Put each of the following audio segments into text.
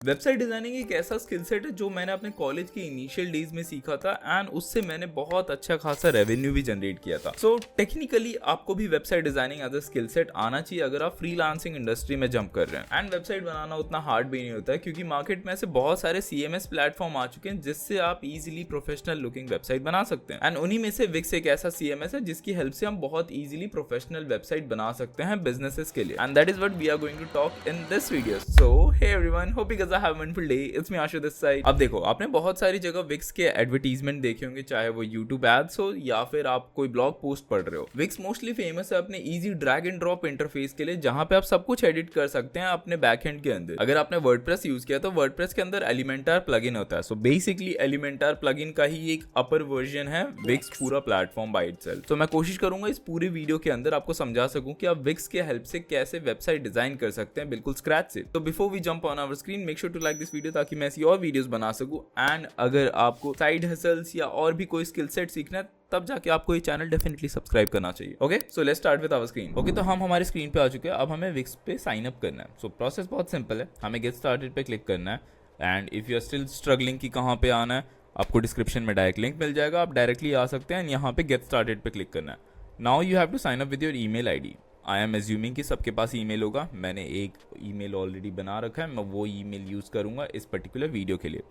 Website designing एक ऐसा skill set है जो मैंने अपने कॉलेज के इनिशियल डेज में सीखा था एंड उससे मैंने बहुत अच्छा खासा रेवेन्यू भी जनरेट किया था। सो टेक्निकली आपको भी website designing as a skill set आना चाहिए अगर आप फ्रीलांसिंग इंडस्ट्री में जंप कर रहे हैं। एंड वेबसाइट बनाना उतना हार्ड भी नहीं होता है क्योंकि मार्केट में ऐसे बहुत सारे CMS प्लेटफॉर्म आ चुके हैं जिससे आप इजिली प्रोफेशनल लुकिंग वेबसाइट बना सकते हैं। एंड उन्हीं में से विक्स एक ऐसा CMS है जिसकी हेल्प से हम बहुत इजिली प्रोफेशनल वेबसाइट बना सकते हैं बिजनेसेस के लिए। And that is what we are going to talk in this video. So hey everyone, hope you guys are having a wonderful day. It's me Ashu this side. अब देखो, आपने बहुत सारी जगह विक्स के एडवर्टीजमेंट देखे होंगे, चाहे वो यूट्यूब एड्स हो या फिर आप कोई ब्लॉग पोस्ट पढ़ रहे हो। विक्स मोस्टली फेमस है अपने easy drag and drop interface के लिए, जहां पे आप सब कुछ एडिट कर सकते हैं अपने बैकएंड के अंदर। अगर आपने वर्डप्रेस यूज किया तो वर्डप्रेस के अंदर एलिमेंटार प्लगइन होता है। सो बेसिकली एलिमेंटार प्लगइन का ही एक अपर वर्जन है विक्स पूरा प्लेटफॉर्म बाय इटसेल्फ। तो मैं कोशिश करूंगा इस पूरे वीडियो के अंदर आपको समझा सकूं कि आप विक्स के हेल्प से कैसे वेबसाइट डिजाइन कर सकते हैं बिल्कुल स्क्रैच से। तो before we jump on our screen, make sure to like this video ताकि मैं ऐसी और वीडियोस बना सकूं। एंड अगर आपको साइड हसल्स या और भी कोई स्किल सेट सीखना है तब जाके आपको ये चैनल डेफिनेटली सब्सक्राइब करना चाहिए। Okay, so let's start with our screen. Okay, तो हम हमारे स्क्रीन पे आ चुके हैं। अब हमें विक्स पे साइन अप करना है। सो प्रोसेस बहुत सिंपल है। हमें गेट स्टार्टेड पे क्लिक करना है and if you are still struggling कि कहाँ पे आना है, आपको डिस्क्रिप्शन में डायरेक्ट लिंक मिल जाएगा, आप डायरेक्टली आ सकते हैं। यहाँ पे गेट स्टार्टेड पे क्लिक करना है। Now you have to sign up with your email ID. I am assuming कि सबके पास ईमेल होगा। मैंने एक ईमेल ऑलरेडी बना रखा है, मैं वो ईमेल यूज़ करूँगा इस पर्टिकुलर वीडियो के लिए।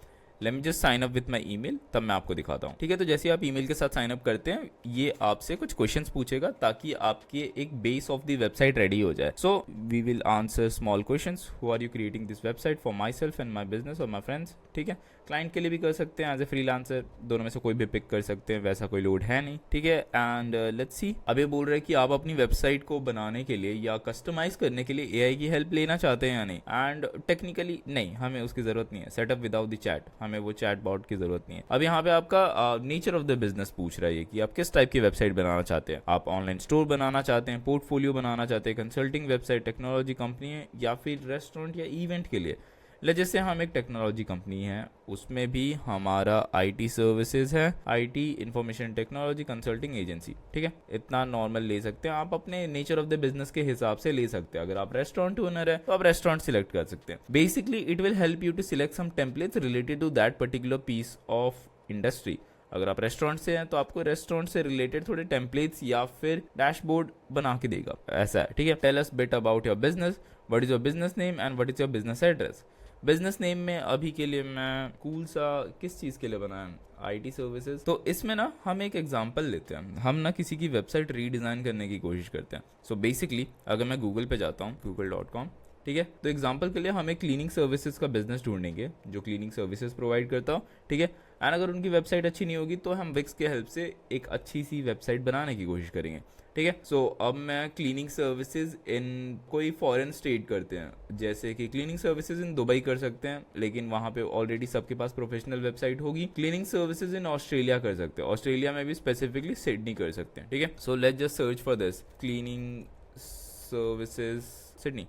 Let me just sign up with my email, तब मैं आपको दिखाता हूँ। ठीक है, तो जैसे आप ईमेल के साथ साइन अप करते हैं, ये आपसे कुछ क्वेश्चंस पूछेगा ताकि आपके एक base of the website ready हो जाए। So we will answer small questions. Who are you creating this website for myself and my business और माई फ्रेंड्स। ठीक है, क्लाइंट के लिए भी कर सकते हैं, एज ए फ्रीलांसर, दोनों में से कोई भी पिक कर सकते हैं, वैसा कोई लोड है नहीं। ठीक है, एंड लेट्स सी। अब ये बोल रहे हैं कि आप अपनी वेबसाइट को बनाने के लिए या कस्टमाइज करने के लिए AI की हेल्प लेना चाहते हैं या नहीं। एंड टेक्निकली नहीं, हमें उसकी जरूरत नहीं है। सेटअप विदाउट द चैट, हमें वो चैट बॉट की जरूरत नहीं है। अब यहाँ पे आपका नेचर ऑफ द बिजनेस पूछ रहा है कि आप किस टाइप की वेबसाइट बनाना चाहते हैं। आप ऑनलाइन स्टोर बनाना चाहते हैं, पोर्टफोलियो बनाना चाहते हैं, कंसल्टिंग वेबसाइट, टेक्नोलॉजी कंपनी है, या फिर रेस्टोरेंट या इवेंट के लिए। जैसे हम एक टेक्नोलॉजी कंपनी है, उसमें भी हमारा IT सर्विसेज है, IT information technology consulting agency. ठीक है, इतना नॉर्मल ले सकते हैं आप, अपने नेचर ऑफ द बिजनेस के हिसाब से ले सकते हैं। अगर आप रेस्टोरेंट ओनर है तो आप रेस्टोरेंट सिलेक्ट कर सकते हैं। Basically it will help you to select some templates related to that particular piece of industry. अगर आप रेस्टोरेंट से हैं तो आपको रेस्टोरेंट से रिलेटेड थोड़े टेम्पलेट्स या फिर डैशबोर्ड बना के देगा, ऐसा है। ठीक है, tell us bit about your business, what is your business name and what is your business address. Business name में अभी के लिए मैं कूल सा किस चीज़ के लिए बनाया, IT सर्विसेज। तो इसमें ना हम एक एग्जांपल लेते हैं। हम ना किसी की वेबसाइट रीडिज़ाइन करने की कोशिश करते हैं। सो बेसिकली अगर मैं गूगल पे जाता हूँ, google.com, ठीक है, तो एग्जांपल के लिए हम एक क्लीनिंग सर्विसेज का बिजनेस ढूंढेंगे जो क्लीनिंग सर्विसेज प्रोवाइड करता हो। ठीक है, एंड अगर उनकी वेबसाइट अच्छी नहीं होगी तो हम विक्स के हेल्प से एक अच्छी सी वेबसाइट बनाने की कोशिश करेंगे। ठीक है, सो अब मैं क्लीनिंग सर्विसेज इन कोई फॉरेन स्टेट करते हैं, जैसे कि क्लीनिंग सर्विसेज इन दुबई कर सकते हैं, लेकिन वहाँ पे ऑलरेडी सबके पास प्रोफेशनल वेबसाइट होगी। क्लीनिंग सर्विसेज इन ऑस्ट्रेलिया कर सकते हैं, ऑस्ट्रेलिया में भी स्पेसिफिकली सिडनी कर सकते हैं। ठीक है, so let's just search for this cleaning services Sydney.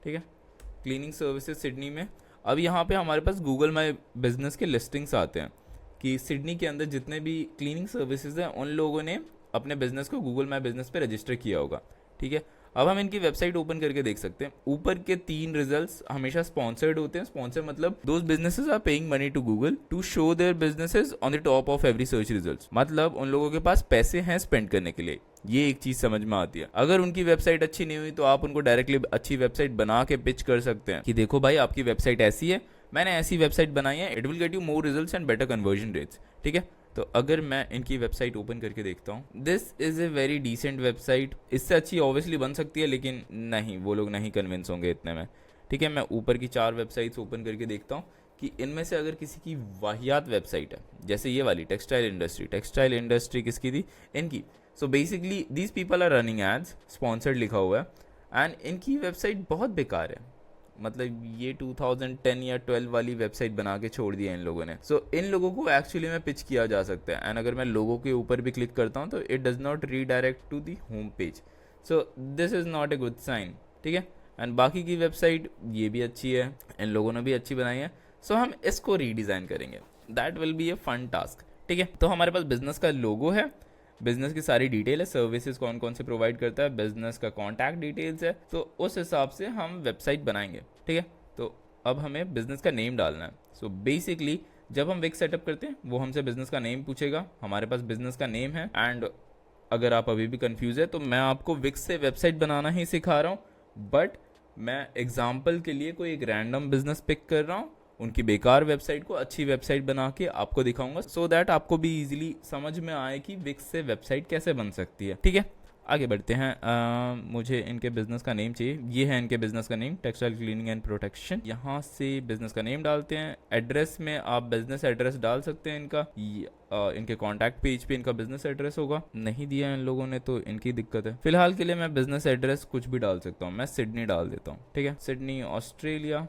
ठीक है, क्लीनिंग सर्विसेज सिडनी में अब यहाँ पे हमारे पास गूगल माई बिजनेस के लिस्टिंग्स आते हैं कि सिडनी के अंदर जितने भी क्लीनिंग सर्विसेज हैं उन लोगों ने अपने बिजनेस को गूगल माई बिजनेस पे रजिस्टर किया होगा। ठीक है, अब हम इनकी वेबसाइट ओपन करके देख सकते हैं। ऊपर के 3 रिजल्ट्स हमेशा स्पॉन्सर्ड होते हैं। स्पॉन्सर मतलब those businesses are paying money to Google to show their businesses on the top of every search results. मतलब उन लोगों के पास पैसे हैं स्पेंड करने के लिए। ये एक चीज समझ में आती है। अगर उनकी वेबसाइट अच्छी नहीं हुई तो आप उनको डायरेक्टली अच्छी वेबसाइट बना के पिच कर सकते हैं कि देखो भाई, आपकी वेबसाइट ऐसी है, मैंने ऐसी वेबसाइट बनाई है, it will get you more results and better conversion rates. ठीक है, तो अगर मैं इनकी वेबसाइट ओपन करके देखता हूँ, this is a very decent website. इससे अच्छी ऑब्वियसली बन सकती है, लेकिन नहीं, वो लोग नहीं कन्विंस होंगे इतने में। ठीक है, मैं ऊपर की 4 वेबसाइट्स ओपन करके देखता हूँ कि इनमें से अगर किसी की वाहियात वेबसाइट है, जैसे ये वाली टेक्सटाइल इंडस्ट्री किसकी थी, इनकी। So basically these people are running ads, sponsored लिखा हुआ है, एंड इनकी वेबसाइट बहुत बेकार है। मतलब ये 2010 या 12 वाली वेबसाइट बना के छोड़ दिया इन लोगों ने। सो इन लोगों को एक्चुअली में पिच किया जा सकता है। एंड अगर मैं लोगों के ऊपर भी क्लिक करता हूँ तो it does not redirect to the home page. So this is not a good sign. ठीक है, एंड बाकी की वेबसाइट ये भी अच्छी है, इन लोगों ने भी अच्छी बनाई है। सो हम इसको रीडिज़ाइन करेंगे, that will be a fun task. ठीक है, तो हमारे पास बिजनेस का लोगो है, बिजनेस की सारी डिटेल है, सर्विसेज कौन कौन से प्रोवाइड करता है, बिजनेस का कॉन्टैक्ट डिटेल्स है। तो उस हिसाब से हम वेबसाइट बनाएंगे। ठीक है, तो अब हमें बिजनेस का नेम डालना है। सो बेसिकली जब हम विक्स सेटअप करते हैं वो हमसे बिजनेस का नेम पूछेगा, हमारे पास बिजनेस का नेम है। एंड अगर आप अभी भी कंफ्यूज है तो मैं आपको विक्स से वेबसाइट बनाना ही सिखा रहा हूँ, बट मैं एग्जाम्पल के लिए कोई एक रैंडम बिजनेस पिक कर रहा हूँ, उनकी बेकार वेबसाइट को अच्छी वेबसाइट बना के आपको दिखाऊंगा, सो दैट आपको भी इजीली समझ में आए कि विक्स से वेबसाइट कैसे बन सकती है। ठीक है, आगे बढ़ते हैं। मुझे इनके बिजनेस का नेम चाहिए, ये है इनके बिजनेस का name, textile cleaning and protection. यहाँ से बिजनेस का नेम डालते हैं। एड्रेस में आप बिजनेस एड्रेस डाल सकते हैं इनका, इनके कॉन्टैक्ट पेज पे इनका बिजनेस एड्रेस होगा, नहीं दिया है इन लोगों ने तो इनकी दिक्कत है। फिलहाल के लिए मैं बिजनेस एड्रेस कुछ भी डाल सकता हूँ, मैं सिडनी डाल देता हूँ। ठीक है, सिडनी ऑस्ट्रेलिया,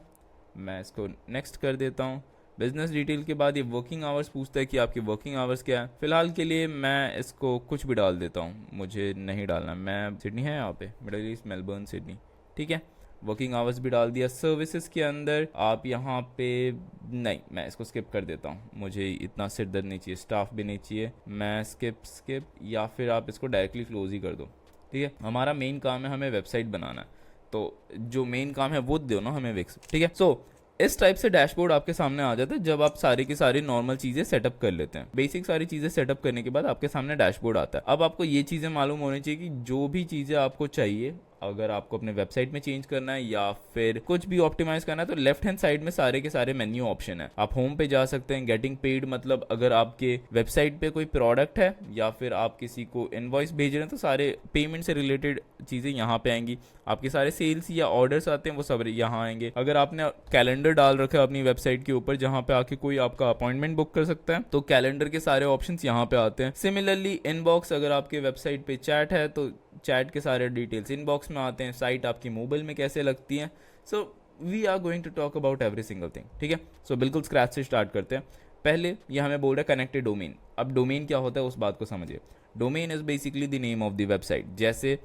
मैं इसको नेक्स्ट कर देता हूँ। बिजनेस डिटेल के बाद ये वर्किंग आवर्स पूछता है कि आपकी वर्किंग आवर्स क्या है। फिलहाल के लिए मैं इसको कुछ भी डाल देता हूँ, मुझे नहीं डालना, मैं सिडनी है यहाँ पे, मिडिल ईस्ट मेलबर्न सिडनी। ठीक है, वर्किंग आवर्स भी डाल दिया। सर्विसेज के अंदर आप यहाँ पे, नहीं मैं इसको स्किप कर देता हूँ, मुझे इतना सिर दर्द नहीं चाहिए, स्टाफ भी नहीं चाहिए, मैं स्किप या फिर आप इसको डायरेक्टली क्लोज ही कर दो। ठीक है, हमारा मेन काम है हमें वेबसाइट बनाना है, तो जो मेन काम है वो दो ना हमें विक्स। ठीक है, सो इस टाइप से डैशबोर्ड आपके सामने आ जाता है जब आप सारी की सारी नॉर्मल चीजें सेटअप कर लेते हैं। बेसिक सारी चीजें सेटअप करने के बाद आपके सामने डैशबोर्ड आता है। अब आपको ये चीजें मालूम होनी चाहिए कि जो भी चीजें आपको चाहिए, अगर आपको अपने वेबसाइट में चेंज करना है या फिर कुछ भी ऑप्टिमाइज करना है, तो लेफ्ट हैंड साइड में सारे के सारे मेन्यू ऑप्शन है। आप होम पे जा सकते हैं, गेटिंग पेड, मतलब अगर आपके वेबसाइट पे कोई प्रोडक्ट है या फिर आप किसी को इनवॉइस भेज रहे हैं तो सारे पेमेंट से रिलेटेड चीजें यहाँ पे आएंगी। आपके सारे सेल्स या ऑर्डर्स आते हैं वो सब यहाँ आएंगे। अगर आपने कैलेंडर डाल रखा है अपनी वेबसाइट के ऊपर जहाँ पे आके कोई आपका अपॉइंटमेंट बुक कर सकता है, तो कैलेंडर के सारे ऑप्शंस यहाँ पे आते हैं। सिमिलरली इनबॉक्स, अगर आपके वेबसाइट पे चैट है तो चैट के सारे डिटेल्स इनबॉक्स में आते हैं। साइट आपकी मोबाइल में कैसे लगती है, so we are going to talk about every single thing. ठीक है, सो बिल्कुल स्क्रैच से स्टार्ट करते हैं। पहले ये हमें बोल रहा है कनेक्टेड डोमेन। अब डोमेन क्या होता है उस बात को समझिए। Domain is basically the name of the website. जैसे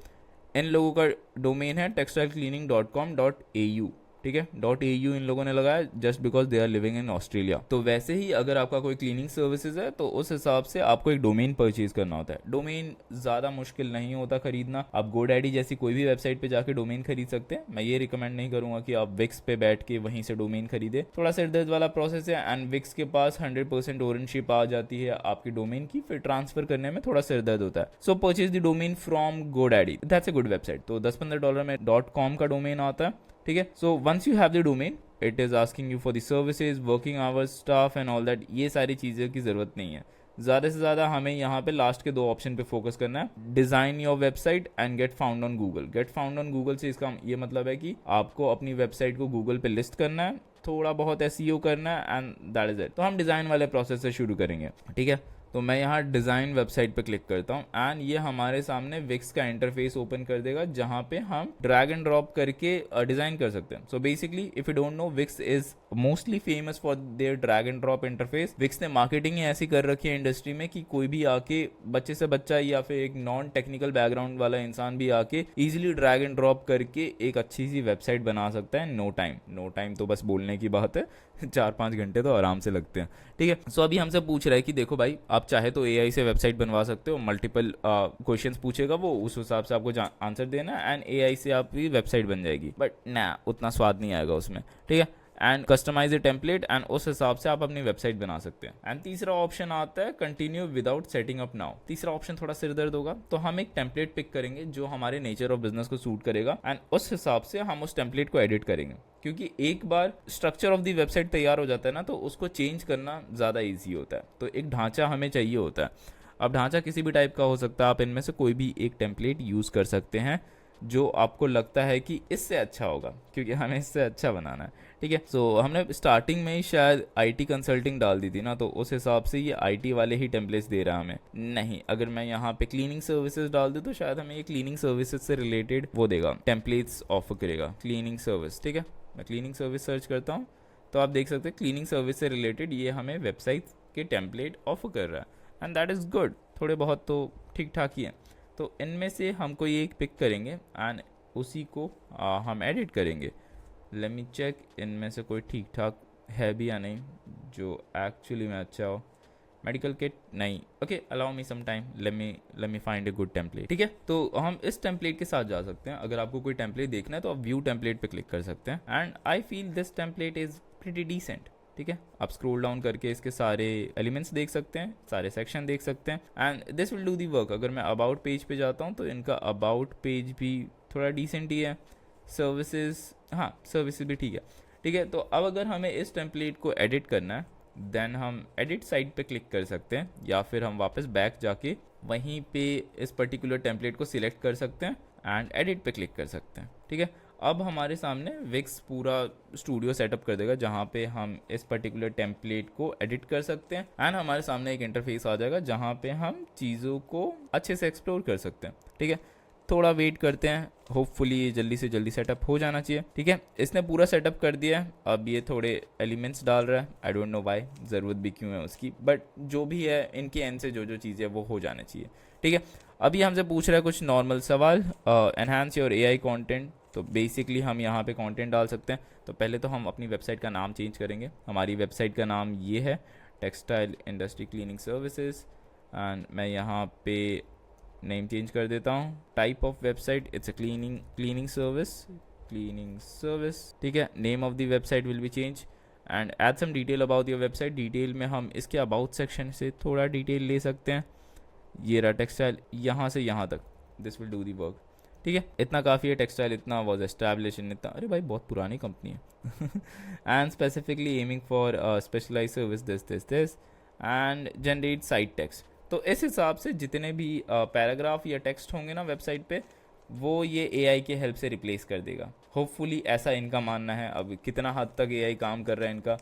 इन लोगों का डोमेन है textilecleaning.com.au, ठीक है, .au इन लोगों ने लगाया just because they are living in Australia. तो वैसे ही अगर आपका कोई क्लीनिंग सर्विसेज है तो उस हिसाब से आपको एक डोमेन परचेज करना होता है। डोमेन ज्यादा मुश्किल नहीं होता खरीदना, आप GoDaddy जैसी कोई भी वेबसाइट पे जाके डोमेन खरीद सकते हैं। मैं ये रिकमेंड नहीं करूंगा कि आप विक्स पे बैठ के वहीं से डोमेन खरीदे, थोड़ा सिर दर्द वाला प्रोसेस है। एंड विक्स के पास 100% ओनरशिप आ जाती है आपकी डोमेन की, फिर ट्रांसफर करने में थोड़ा सिर दर्द होता है। सो purchase the domain from GoDaddy, that's a good website. तो $10-15 में .com का डोमेन आता है। ठीक है, so once you have the domain it is asking you for the services, working hours, staff and all that. ये सारी चीज़ों की ज़रूरत नहीं है। ज़्यादा से ज़्यादा हमें यहाँ पे लास्ट के 2 ऑप्शन पे फोकस करना है, design your website and get found on Google. Get found on Google से इसका ये मतलब है कि आपको अपनी वेबसाइट को गूगल पे लिस्ट करना है, थोड़ा बहुत SEO करना है एंड दैट इज इट। तो हम डिज़ाइन वाले प्रोसेस से शुरू करेंगे। ठीक है, तो मैं यहाँ डिज़ाइन वेबसाइट पे क्लिक करता हूँ एंड ये हमारे सामने विक्स का इंटरफेस ओपन कर देगा जहाँ पे हम ड्रैग एंड ड्रॉप करके डिज़ाइन कर सकते हैं। So basically if you don't know, Wix is mostly famous for their drag and drop interface. Wix ने मार्केटिंग ही ऐसी कर रखी है इंडस्ट्री में कि कोई भी आके, बच्चे से बच्चा या फिर एक नॉन टेक्निकल बैकग्राउंड वाला इंसान भी आके इजीली ड्रैग एंड ड्रॉप करके एक अच्छी सी वेबसाइट बना सकता है। नो टाइम तो बस बोलने की बात है, 4-5 घंटे तो आराम से लगते हैं। ठीक है, सो अभी हमसे पूछ रहा है कि देखो भाई, आप चाहे तो AI से वेबसाइट बनवा सकते हो, मल्टीपल क्वेश्चंस पूछेगा वो, उस हिसाब से आपको आंसर देना एंड AI से आपकी वेबसाइट बन जाएगी। बट ना, उतना स्वाद नहीं आएगा उसमें। ठीक है, and customize the template and उस हिसाब से आप अपनी वेबसाइट बना सकते हैं। एंड तीसरा ऑप्शन आता है continue without setting up now. तीसरा ऑप्शन थोड़ा सिर दर्द होगा, तो हम एक टेम्पलेट पिक करेंगे जो हमारे नेचर ऑफ बिजनेस को सूट करेगा एंड उस हिसाब से हम उस टेम्पलेट को एडिट करेंगे। क्योंकि एक बार स्ट्रक्चर ऑफ द वेबसाइट तैयार हो जाता है ना, तो उसको चेंज करना ज़्यादा ईजी होता है। तो एक ढांचा हमें चाहिए होता है। अब ढांचा किसी भी टाइप का हो सकता है, आप इनमें से कोई भी एक टेम्पलेट यूज़ कर सकते हैं जो आपको लगता है कि इससे अच्छा होगा, क्योंकि हमें इससे अच्छा बनाना है। ठीक है, सो हमने स्टार्टिंग में ही शायद IT कंसल्टिंग डाल दी थी ना, तो उस हिसाब से ये IT वाले ही टेम्पलेट्स दे रहा है हमें। नहीं, अगर मैं यहाँ पे क्लीनिंग सर्विसेज डाल दूँ तो शायद हमें ये क्लीनिंग सर्विसेज से रिलेटेड वो देगा, टेम्पलेट्स ऑफर करेगा, क्लीनिंग सर्विस। ठीक है, मैं क्लीनिंग सर्विस सर्च करता हूँ तो आप देख सकते हैं क्लीनिंग सर्विस से रिलेटेड ये हमें वेबसाइट के टेम्पलेट ऑफर कर रहा है एंड दैट इज़ गुड। थोड़े बहुत तो ठीक ठाक ही हैं। तो इनमें से हम कोई एक पिक करेंगे एंड उसी को हम एडिट करेंगे। लेट मी चेक इनमें से कोई ठीक ठाक है भी या नहीं जो एक्चुअली में अच्छा हो। मेडिकल किट नहीं, okay allow me some time, let me find a good template. ठीक है, तो हम इस टेम्पलेट के साथ जा सकते हैं। अगर आपको कोई टेम्पलेट देखना है तो आप व्यू टेम्पलेट पे क्लिक कर सकते हैं, and I feel this template is pretty decent. ठीक है, आप स्क्रॉल डाउन करके इसके सारे एलिमेंट्स देख सकते हैं, सारे सेक्शन देख सकते हैं, and this will do the work. अगर मैं अबाउट पेज पे जाता हूँ तो इनका अबाउट पेज भी थोड़ा डिसेंट ही है, सर्विसेज, हाँ सर्विसेज भी ठीक है। ठीक है, तो अब अगर हमें इस टेम्पलेट को एडिट करना है देन हम एडिट साइड पे क्लिक कर सकते हैं, या फिर हम वापस बैक जाके वहीं पे इस पर्टिकुलर टेम्पलेट को सिलेक्ट कर सकते हैं एंड एडिट पे क्लिक कर सकते हैं। ठीक है, अब हमारे सामने विक्स पूरा स्टूडियो सेटअप कर देगा जहाँ पे हम इस पर्टिकुलर टेम्पलेट को एडिट कर सकते हैं, एंड हमारे सामने एक इंटरफेस आ जाएगा जहाँ पे हम चीज़ों को अच्छे से एक्सप्लोर कर सकते हैं। ठीक है, थोड़ा वेट करते हैं, होपफुली ये जल्दी से जल्दी सेटअप हो जाना चाहिए। ठीक है, इसने पूरा सेटअप कर दिया है, अब ये थोड़े एलिमेंट्स डाल रहा है, आई डोंट नो व्हाई, ज़रूरत भी क्यों है उसकी, बट जो भी है इनके एंड से जो जो चीज़ें वो हो जाना चाहिए। ठीक है, अभी हमसे पूछ रहा है कुछ नॉर्मल सवाल, एनहांस योर एआई कंटेंट, तो बेसिकली हम यहाँ पे कंटेंट डाल सकते हैं। तो पहले तो हम अपनी वेबसाइट का नाम चेंज करेंगे। हमारी वेबसाइट का नाम ये है textile industry cleaning services, and मैं यहाँ पे नेम चेंज कर देता हूँ। Type of website it's a cleaning service. ठीक है, name of the website will be change, and add some detail about your website. Detail में हम इसके अबाउट सेक्शन से थोड़ा डिटेल ले सकते हैं। ये रहा टेक्सटाइल, यहाँ से यहाँ तक, this will do the work. ठीक है, इतना काफ़ी है, टेक्सटाइल इतना वॉज एस्टैब्लिश इन इतना, अरे भाई बहुत पुरानी कंपनी है। And specifically aiming for specialise service this and generate site text. तो इस हिसाब से जितने भी पैराग्राफ या टेक्स्ट होंगे ना वेबसाइट पे, वो ये एआई के हेल्प से रिप्लेस कर देगा। होपफुली ऐसा इनका मानना है। अब कितना हद तक एआई काम कर रहा है इनका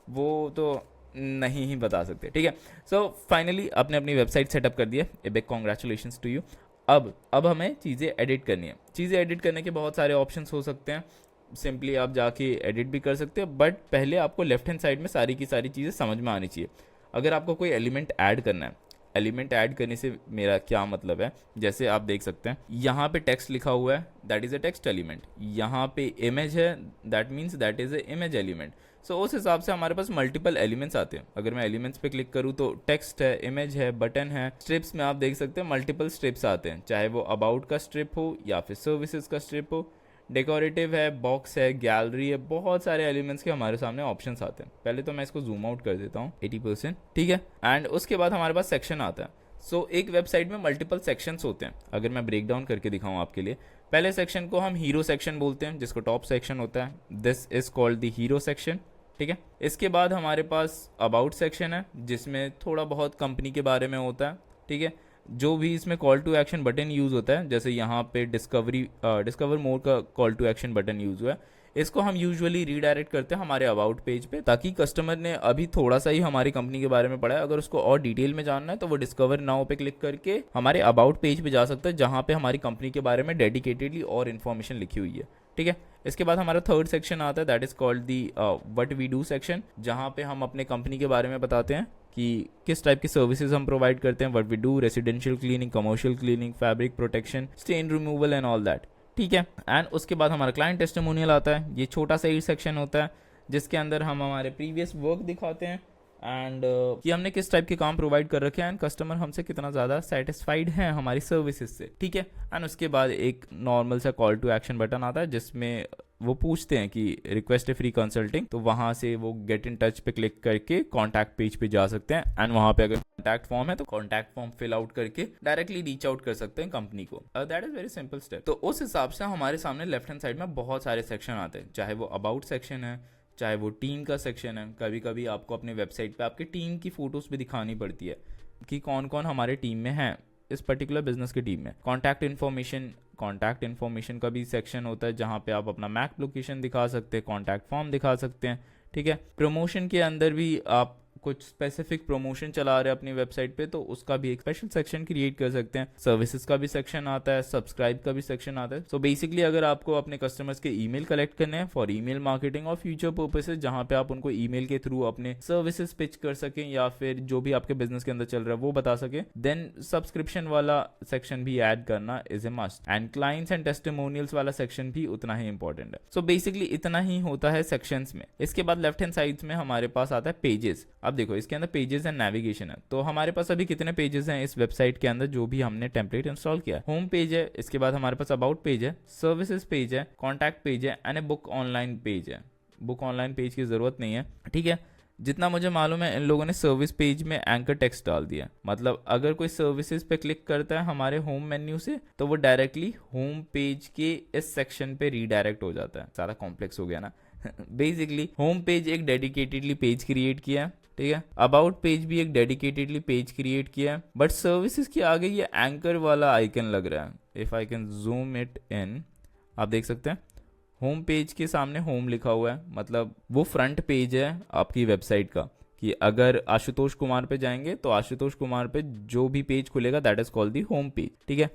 वो तो नहीं ही बता सकते। ठीक है, सो फाइनली आपने अपनी वेबसाइट सेटअप कर दिया, a big congratulations to you. अब हमें चीज़ें एडिट करनी है। चीज़ें एडिट करने के बहुत सारे ऑप्शंस हो सकते हैं, सिंपली आप जाके एडिट भी कर सकते हैं, बट पहले आपको लेफ्ट हैंड साइड में सारी की सारी चीज़ें समझ में आनी चाहिए। अगर आपको कोई एलिमेंट ऐड करना है, एलिमेंट ऐड करने से मेरा क्या मतलब है, जैसे आप देख सकते हैं यहाँ पे टेक्स्ट लिखा हुआ है, that is a text element. यहाँ पे इमेज है, that means that is a image element. So उस हिसाब से हमारे पास मल्टीपल एलिमेंट्स आते हैं। अगर मैं एलिमेंट्स पे क्लिक करूँ तो टेक्स्ट है, इमेज है, बटन है, स्ट्रिप्स में आप देख सकते हैं मल्टीपल स्ट्रिप्स आते हैं, चाहे वो अबाउट का स्ट्रिप हो या फिर सर्विसेज का स्ट्रिप हो, डेकोरेटिव है, बॉक्स है, गैलरी है, बहुत सारे एलिमेंट्स के हमारे सामने ऑप्शंस आते हैं। पहले तो मैं इसको जूम आउट कर देता हूँ 80%। ठीक है, एंड उसके बाद हमारे पास सेक्शन आता है। सो एक वेबसाइट में मल्टीपल सेक्शंस होते हैं। अगर मैं ब्रेक डाउन करके दिखाऊँ आपके लिए, पहले सेक्शन को हम हीरो सेक्शन बोलते हैं, जिसको टॉप सेक्शन होता है, this is called the hero section. ठीक है, इसके बाद हमारे पास अबाउट सेक्शन है, जिसमें थोड़ा बहुत कंपनी के बारे में होता है। ठीक है, जो भी इसमें call to action button use होता है, जैसे यहाँ पे डिस्कवर मोर का call to action button use हुआ है, इसको हम यूजुअली रीडायरेक्ट करते हैं हमारे अबाउट पेज पे, ताकि कस्टमर ने अभी थोड़ा सा ही हमारी कंपनी के बारे में पढ़ा है, अगर उसको और डिटेल में जानना है तो वो डिस्कवर नाउ पे क्लिक करके हमारे अबाउट पेज पे जा सकता है, जहाँ पे हमारी कंपनी के बारे में डेडिकेटेडली और इन्फॉर्मेशन लिखी हुई है। ठीक है, इसके बाद हमारा थर्ड सेक्शन आता है, that is called the what we do section, जहाँ पे हम अपने कंपनी के बारे में बताते हैं कि किस टाइप की सर्विसेज हम प्रोवाइड करते हैं, what we do, residential cleaning, commercial cleaning, fabric protection, stain removal and all that. ठीक है, एंड उसके बाद हमारा क्लाइंट टेस्टिमोनियल आता है। ये छोटा सा ही सेक्शन होता है जिसके अंदर हम हमारे प्रीवियस वर्क दिखाते हैं एंड कि हमने किस टाइप के काम प्रोवाइड कर रखे हैं एंड कस्टमर हमसे कितना ज़्यादा सेटिस्फाइड है हमारी सर्विसेज से। ठीक है, एंड उसके बाद एक नॉर्मल सा कॉल टू एक्शन बटन आता है, जिसमें वो पूछते हैं कि रिक्वेस्ट ए फ्री कंसल्टिंग, तो वहाँ से वो गेट इन टच पे क्लिक करके कॉन्टैक्ट पेज पे जा सकते हैं, एंड वहाँ पे अगर कॉन्टैक्ट फॉर्म है तो कॉन्टैक्ट फॉर्म फिल आउट करके डायरेक्टली रीच आउट कर सकते हैं कंपनी को। That is very simple step. तो उस हिसाब से हमारे सामने लेफ्ट हैंड साइड में बहुत सारे सेक्शन आते हैं, चाहे वो अबाउट सेक्शन है, चाहे वो टीम का सेक्शन है। कभी कभी आपको अपने वेबसाइट पे आपकी टीम की फोटोज भी दिखानी पड़ती है कि कौन कौन हमारे टीम में है, इस पर्टिकुलर बिजनेस की टीम में। कॉन्टैक्ट इन्फॉर्मेशन का भी सेक्शन होता है, जहाँ पे आप अपना मैक लोकेशन दिखा सकते हैं, कॉन्टैक्ट फॉर्म दिखा सकते हैं। ठीक है, प्रमोशन के अंदर भी आप कुछ स्पेसिफिक प्रमोशन चला रहे हैं अपनी वेबसाइट पे, तो उसका भी एक स्पेशल सेक्शन क्रिएट कर सकते हैं। सर्विसेज का भी सेक्शन आता है, सब्सक्राइब का भी सेक्शन आता है। सो बेसिकली अगर आपको अपने कस्टमर्स के ईमेल कलेक्ट करने हैं फॉर ईमेल मार्केटिंग और फ्यूचर पर्पसेस, जहां पे आप उनको ईमेल के थ्रू अपने सर्विसेज पिच कर सकें या फिर जो भी आपके बिजनेस के अंदर चल रहा है वो बता सके, देन सब्सक्रिप्शन वाला सेक्शन भी ऐड करना is a must. And clients and testimonials वाला सेक्शन भी उतना ही इंपॉर्टेंट है। सो बेसिकली इतना ही होता है सेक्शंस में। इसके बाद लेफ्ट हैंड साइड में हमारे पास आता है पेजेस। अब अब देखो इसके अंदर पेजेस एंड नेविगेशन है, तो हमारे पास अभी कितने पेजेस हैं इस वेबसाइट के अंदर जो भी हमने टेम्पलेट इंस्टॉल किया है। होम पेज है, इसके बाद हमारे पास अबाउट पेज है, सर्विसेज पेज है, कॉन्टैक्ट पेज है and a book online page है। बुक ऑनलाइन पेज की ज़रूरत नहीं है, ठीक है। जितना मुझे मालूम है इन लोगों ने सर्विस पेज में एंकर टेक्स्ट डाल दिया, मतलब अगर कोई सर्विसेज पे क्लिक करता है हमारे होम मेन्यू से तो वो डायरेक्टली होम पेज के इस सेक्शन पे रीडायरेक्ट हो जाता है। ज़्यादा कॉम्प्लेक्स हो गया ना। बेसिकली होम पेज एक डेडिकेटेडली पेज क्रिएट किया है, ठीक है। अबाउट पेज भी एक डेडिकेटेडली पेज क्रिएट किया है, बट सर्विसेज के आगे ये एंकर वाला आइकन लग रहा है। If I can zoom it in, आप देख सकते हैं होम पेज के सामने होम लिखा हुआ है, मतलब वो फ्रंट पेज है आपकी वेबसाइट का, कि अगर आशुतोष कुमार पे जाएंगे तो आशुतोष कुमार पे जो भी पेज खुलेगा that is called the home page, ठीक है।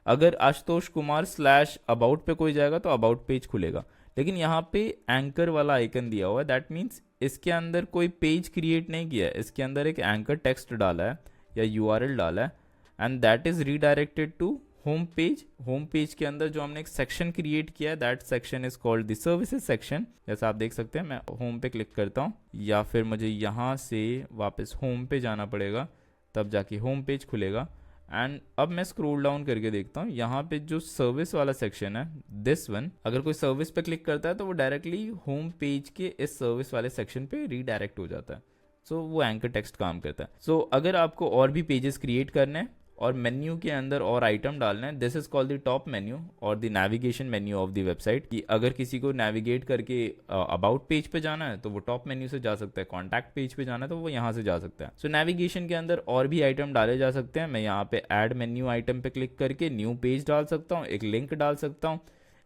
अगर आशुतोष कुमार / अबाउट पे कोई जाएगा तो अबाउट पेज खुलेगा, लेकिन यहाँ पे एंकर वाला आइकन दिया हुआ है, दैट मीन्स इसके अंदर कोई पेज क्रिएट नहीं किया है, इसके अंदर एक एंकर टेक्स्ट डाला है या URL डाला है and that is redirected to home page. Home page के अंदर जो हमने एक सेक्शन क्रिएट किया है that section is called the services section. जैसा आप देख सकते हैं मैं होम पे क्लिक करता हूँ या फिर मुझे यहाँ से वापस होम पे जाना पड़ेगा तब जाके होम पेज खुलेगा। एंड अब मैं स्क्रॉल डाउन करके देखता हूँ यहाँ पे जो सर्विस वाला सेक्शन है दिस वन, अगर कोई सर्विस पे क्लिक करता है तो वो डायरेक्टली होम पेज के इस सर्विस वाले सेक्शन पे रीडायरेक्ट हो जाता है। सो वो एंकर टेक्स्ट काम करता है। सो अगर आपको और भी पेजेस क्रिएट करने हैं और मेन्यू के अंदर और आइटम डालना है, this is called the top menu और the navigation menu of the website, कि अगर किसी को नेविगेट करके अबाउट पेज पे जाना है तो वो टॉप मेन्यू से जा सकता है, कॉन्टैक्ट पेज पे जाना है तो वो यहाँ से जा सकता है। सो नेविगेशन के अंदर और भी आइटम डाले जा सकते हैं। मैं यहाँ पे ऐड मेन्यू आइटम पे क्लिक करके न्यू पेज डाल सकता हूँ, एक लिंक डाल सकता हूँ,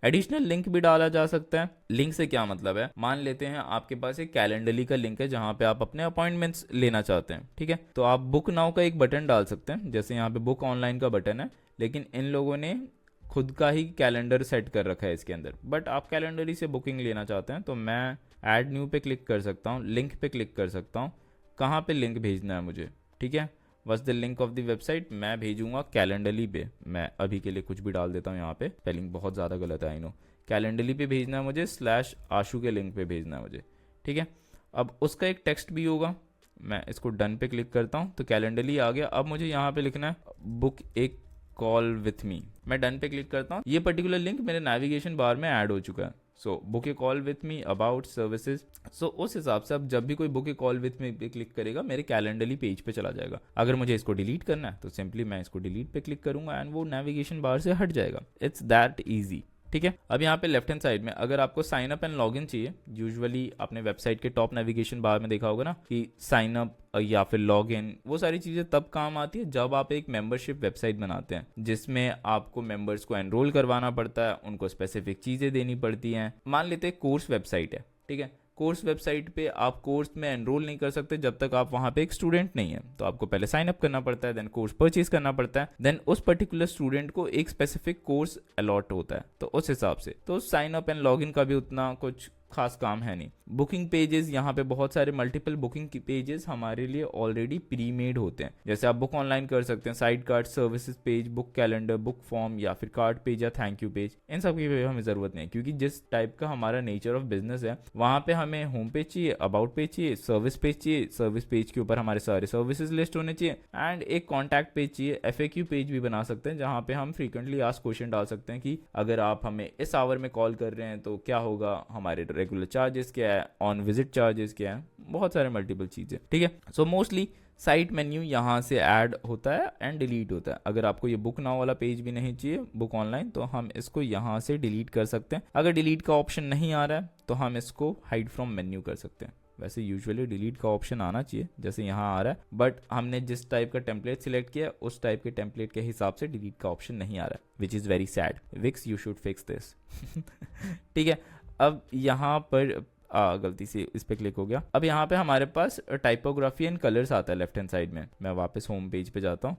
एडिशनल लिंक भी डाला जा सकता है। लिंक से क्या मतलब है, मान लेते हैं आपके पास एक कैलेंडरली का लिंक है जहां पे आप अपने अपॉइंटमेंट्स लेना चाहते हैं, ठीक है, तो आप बुक नाउ का एक बटन डाल सकते हैं, जैसे यहाँ पे बुक ऑनलाइन का बटन है, लेकिन इन लोगों ने खुद का ही कैलेंडर सेट कर रखा है इसके अंदर, बट आप कैलेंडरी से बुकिंग लेना चाहते हैं तो मैं ऐड न्यू पे क्लिक कर सकता हूँ, लिंक पे क्लिक कर सकता हूँ, कहाँ पे लिंक भेजना है मुझे, ठीक है, बस the link of the website मैं भेजूंगा कैलेंडरली पे। मैं अभी के लिए कुछ भी डाल देता हूँ, यहाँ पे स्पेलिंग बहुत ज़्यादा गलत है आई नो, कैलेंडरली पे भेजना है मुझे /आशु के लिंक पे भेजना है मुझे, ठीक है। अब उसका एक टेक्स्ट भी होगा, मैं इसको डन पे क्लिक करता हूँ तो कैलेंडरली आ गया। अब मुझे यहाँ पे लिखना है बुक एक कॉल विथ मी, मैं डन पे क्लिक करता हूँ, ये पर्टिकुलर लिंक मेरे नेविगेशन बार में ऐड हो चुका है। So book a call with me about services. So उस हिसाब से अब जब भी कोई book a call with me पे क्लिक करेगा मेरे कैलेंडरली पेज पे चला जाएगा। अगर मुझे इसको डिलीट करना है तो सिंपली मैं इसको डिलीट पे क्लिक करूंगा एंड वो नेविगेशन बार से हट जाएगा। इट्स दैट ईजी, ठीक है। अब यहाँ पे लेफ्ट हैंड साइड में अगर आपको साइन अप एंड लॉगिन चाहिए, यूजुअली आपने वेबसाइट के टॉप नेविगेशन बार में देखा होगा ना कि साइन अप या फिर लॉगिन, वो सारी चीज़ें तब काम आती है जब आप एक मेंबरशिप वेबसाइट बनाते हैं जिसमें आपको मेंबर्स को एनरोल करवाना पड़ता है, उनको स्पेसिफिक चीज़ें देनी पड़ती हैं। मान लेते हैं कोर्स वेबसाइट है, ठीक है, कोर्स वेबसाइट पे आप कोर्स में एनरोल नहीं कर सकते जब तक आप वहाँ पे एक स्टूडेंट नहीं है, तो आपको पहले साइन अप करना पड़ता है, देन कोर्स परचेज करना पड़ता है, देन उस पर्टिकुलर स्टूडेंट को एक स्पेसिफिक कोर्स अलॉट होता है, तो उस हिसाब से तो साइन अप एंड लॉगिन का भी उतना कुछ खास काम है नहीं। बुकिंग पेजेस, यहाँ पे बहुत सारे मल्टीपल बुकिंग पेजेस हमारे लिए ऑलरेडी प्री मेड होते हैं, जैसे आप बुक ऑनलाइन कर सकते हैं, side card, services page, book calendar, book form या फिर कार्ड पेज या थैंक यू पेज, इन सब की हमें ज़रूरत नहीं है क्योंकि जिस टाइप का हमारा नेचर ऑफ बिजनेस है वहाँ पे हमें होम पेज चाहिए, अबाउट पेज चाहिए, सर्विस पेज चाहिए, सर्विस पेज के ऊपर हमारे सारे सर्विसेज लिस्ट होने चाहिए एंड एक कॉन्टैक्ट पेज चाहिए। FAQ पेज भी बना सकते हैं जहाँ पे हम फ्रीक्वेंटली आस्क्ड क्वेश्चन डाल सकते हैं कि अगर आप हमें इस आवर में कॉल कर रहे हैं तो क्या होगा, हमारे रेगुलर चार्जेस क्या है, ऑन विजिट चार्जेस क्या है, बहुत सारे मल्टीपल चीज़ें, ठीक है। सो मोस्टली साइट मेन्यू यहाँ से ऐड होता है एंड डिलीट होता है। अगर आपको ये बुक नाउ वाला पेज भी नहीं चाहिए बुक ऑनलाइन तो हम इसको यहाँ से डिलीट कर सकते हैं। अगर डिलीट का ऑप्शन नहीं आ रहा है तो हम इसको हाइड फ्रॉम मेन्यू कर सकते हैं। वैसे यूजुअली डिलीट का ऑप्शन आना चाहिए जैसे यहाँ आ रहा है, बट हमने जिस टाइप का टेम्पलेट सिलेक्ट किया उस टाइप के टेम्पलेट के हिसाब से डिलीट का ऑप्शन नहीं आ रहा है, which is very sad. Wix you should fix this, ठीक है। अब यहाँ पर गलती से इस पे क्लिक हो गया। अब यहाँ पे हमारे पास टाइपोग्राफी एंड कलर्स आता है लेफ्ट हैंड साइड में। मैं वापस होम पेज पे जाता हूँ,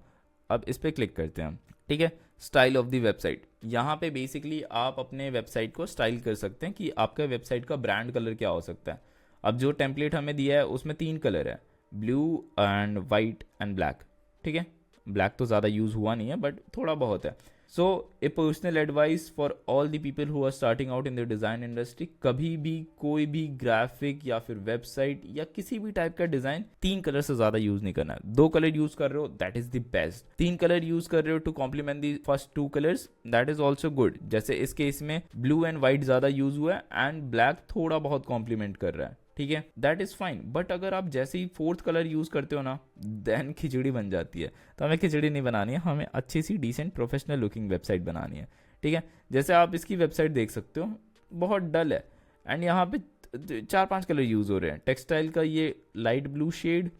अब इस पे क्लिक करते हैं, ठीक है। स्टाइल ऑफ द वेबसाइट, यहाँ पे बेसिकली आप अपने वेबसाइट को स्टाइल कर सकते हैं कि आपका वेबसाइट का ब्रांड कलर क्या हो सकता है। अब जो टेम्पलेट हमें दिया है उसमें 3 कलर है, blue and white and black, ठीक है। ब्लैक तो ज़्यादा यूज़ हुआ नहीं है बट थोड़ा बहुत है। So a personal advice for all the people who are starting out in the design industry, कभी भी कोई भी ग्राफिक या फिर वेबसाइट या किसी भी टाइप का डिज़ाइन 3 कलर से ज़्यादा यूज़ नहीं करना है। 2 कलर यूज़ कर रहे हो that is the best, 3 colour use कर रहे हो to complement the first 2 colours that is also good. जैसे इस केस में ब्लू एंड वाइट ज़्यादा यूज़ हुआ है एंड ब्लैक थोड़ा बहुत कॉम्प्लीमेंट कर रहा है, ठीक है, दैट इज़ फाइन। बट अगर आप जैसे ही 4th कलर यूज़ करते हो ना, देन खिचड़ी बन जाती है। तो हमें खिचड़ी नहीं बनानी है, हमें अच्छी सी डिसेंट प्रोफेशनल लुकिंग वेबसाइट बनानी है, ठीक है। जैसे आप इसकी वेबसाइट देख सकते हो, बहुत डल है एंड यहाँ पे 4-5 कलर यूज़ हो रहे हैं। टेक्सटाइल का ये लाइट ब्लू शेड,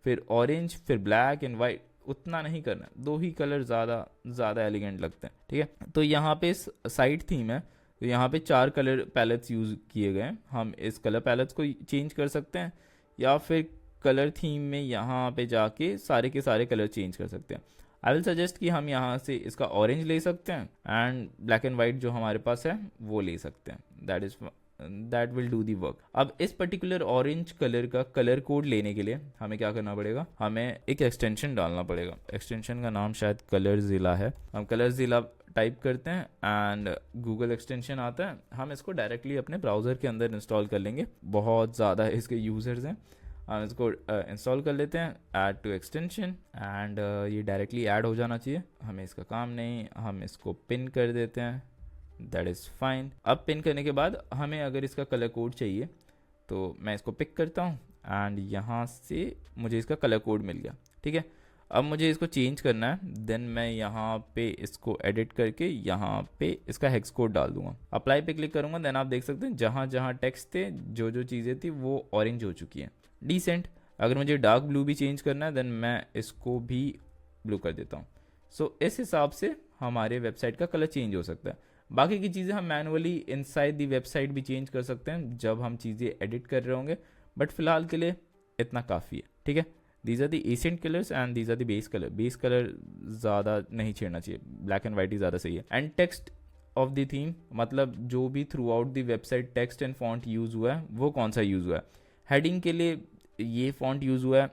फिर ऑरेंज, फिर ब्लैक एंड वाइट, उतना नहीं करना, 2 ही कलर ज़्यादा एलिगेंट लगते हैं, ठीक है। तो यहाँ पे साइड थीम है, तो यहाँ पे 4 कलर पैलेट्स यूज़ किए गए हैं। हम इस कलर पैलेट्स को चेंज कर सकते हैं या फिर कलर थीम में यहाँ पे जाके सारे के सारे कलर चेंज कर सकते हैं। आई विल सजेस्ट कि हम यहाँ से इसका ऑरेंज ले सकते हैं एंड ब्लैक एंड वाइट जो हमारे पास है वो ले सकते हैं, that will do the work. अब इस पर्टिकुलर ऑरेंज कलर का कलर कोड लेने के लिए हमें क्या करना पड़ेगा, हमें एक एक्सटेंशन डालना पड़ेगा। एक्सटेंशन का नाम शायद कलरजिला है। हम कलरजिला टाइप करते हैं एंड गूगल एक्सटेंशन आता है, हम इसको डायरेक्टली अपने ब्राउज़र के अंदर इंस्टॉल कर लेंगे। बहुत ज़्यादा इसके यूज़र्स हैं, हम इसको इंस्टॉल कर लेते हैं, ऐड टू एक्सटेंशन एंड ये डायरेक्टली ऐड हो जाना चाहिए। हमें इसका काम नहीं, हम इसको पिन कर देते हैं, दैट इज़ फाइन। अब पिन करने के बाद हमें अगर इसका कलर कोड चाहिए तो मैं इसको पिक करता हूँ एंड यहाँ से मुझे इसका कलर कोड मिल गया, ठीक है। अब मुझे इसको चेंज करना है, देन मैं यहाँ पे इसको एडिट करके यहाँ पे इसका हेक्स कोड डाल दूंगा। अप्लाई पे क्लिक करूँगा, देन आप देख सकते हैं जहाँ जहाँ टेक्स्ट थे, जो चीज़ें थी वो ऑरेंज हो चुकी हैं, डिसेंट। अगर मुझे डार्क ब्लू भी चेंज करना है देन मैं इसको भी ब्लू कर देता हूँ। सो इस हिसाब से हमारे वेबसाइट का कलर चेंज हो सकता है। बाकी की चीज़ें हम मैनुअली इनसाइड दी वेबसाइट भी चेंज कर सकते हैं जब हम चीज़ें एडिट कर रहे होंगे, बट फिलहाल के लिए इतना काफ़ी है, ठीक है। These are the accent colours and these are the base colour. Base colour ज़्यादा नहीं छेड़ना चाहिए, ब्लैक एंड वाइट ही ज़्यादा सही है। And text of the theme, मतलब जो भी through out the website text and font use हुआ है वो कौन सा यूज़ हुआ है। हेडिंग के लिए ये फॉन्ट यूज़ हुआ है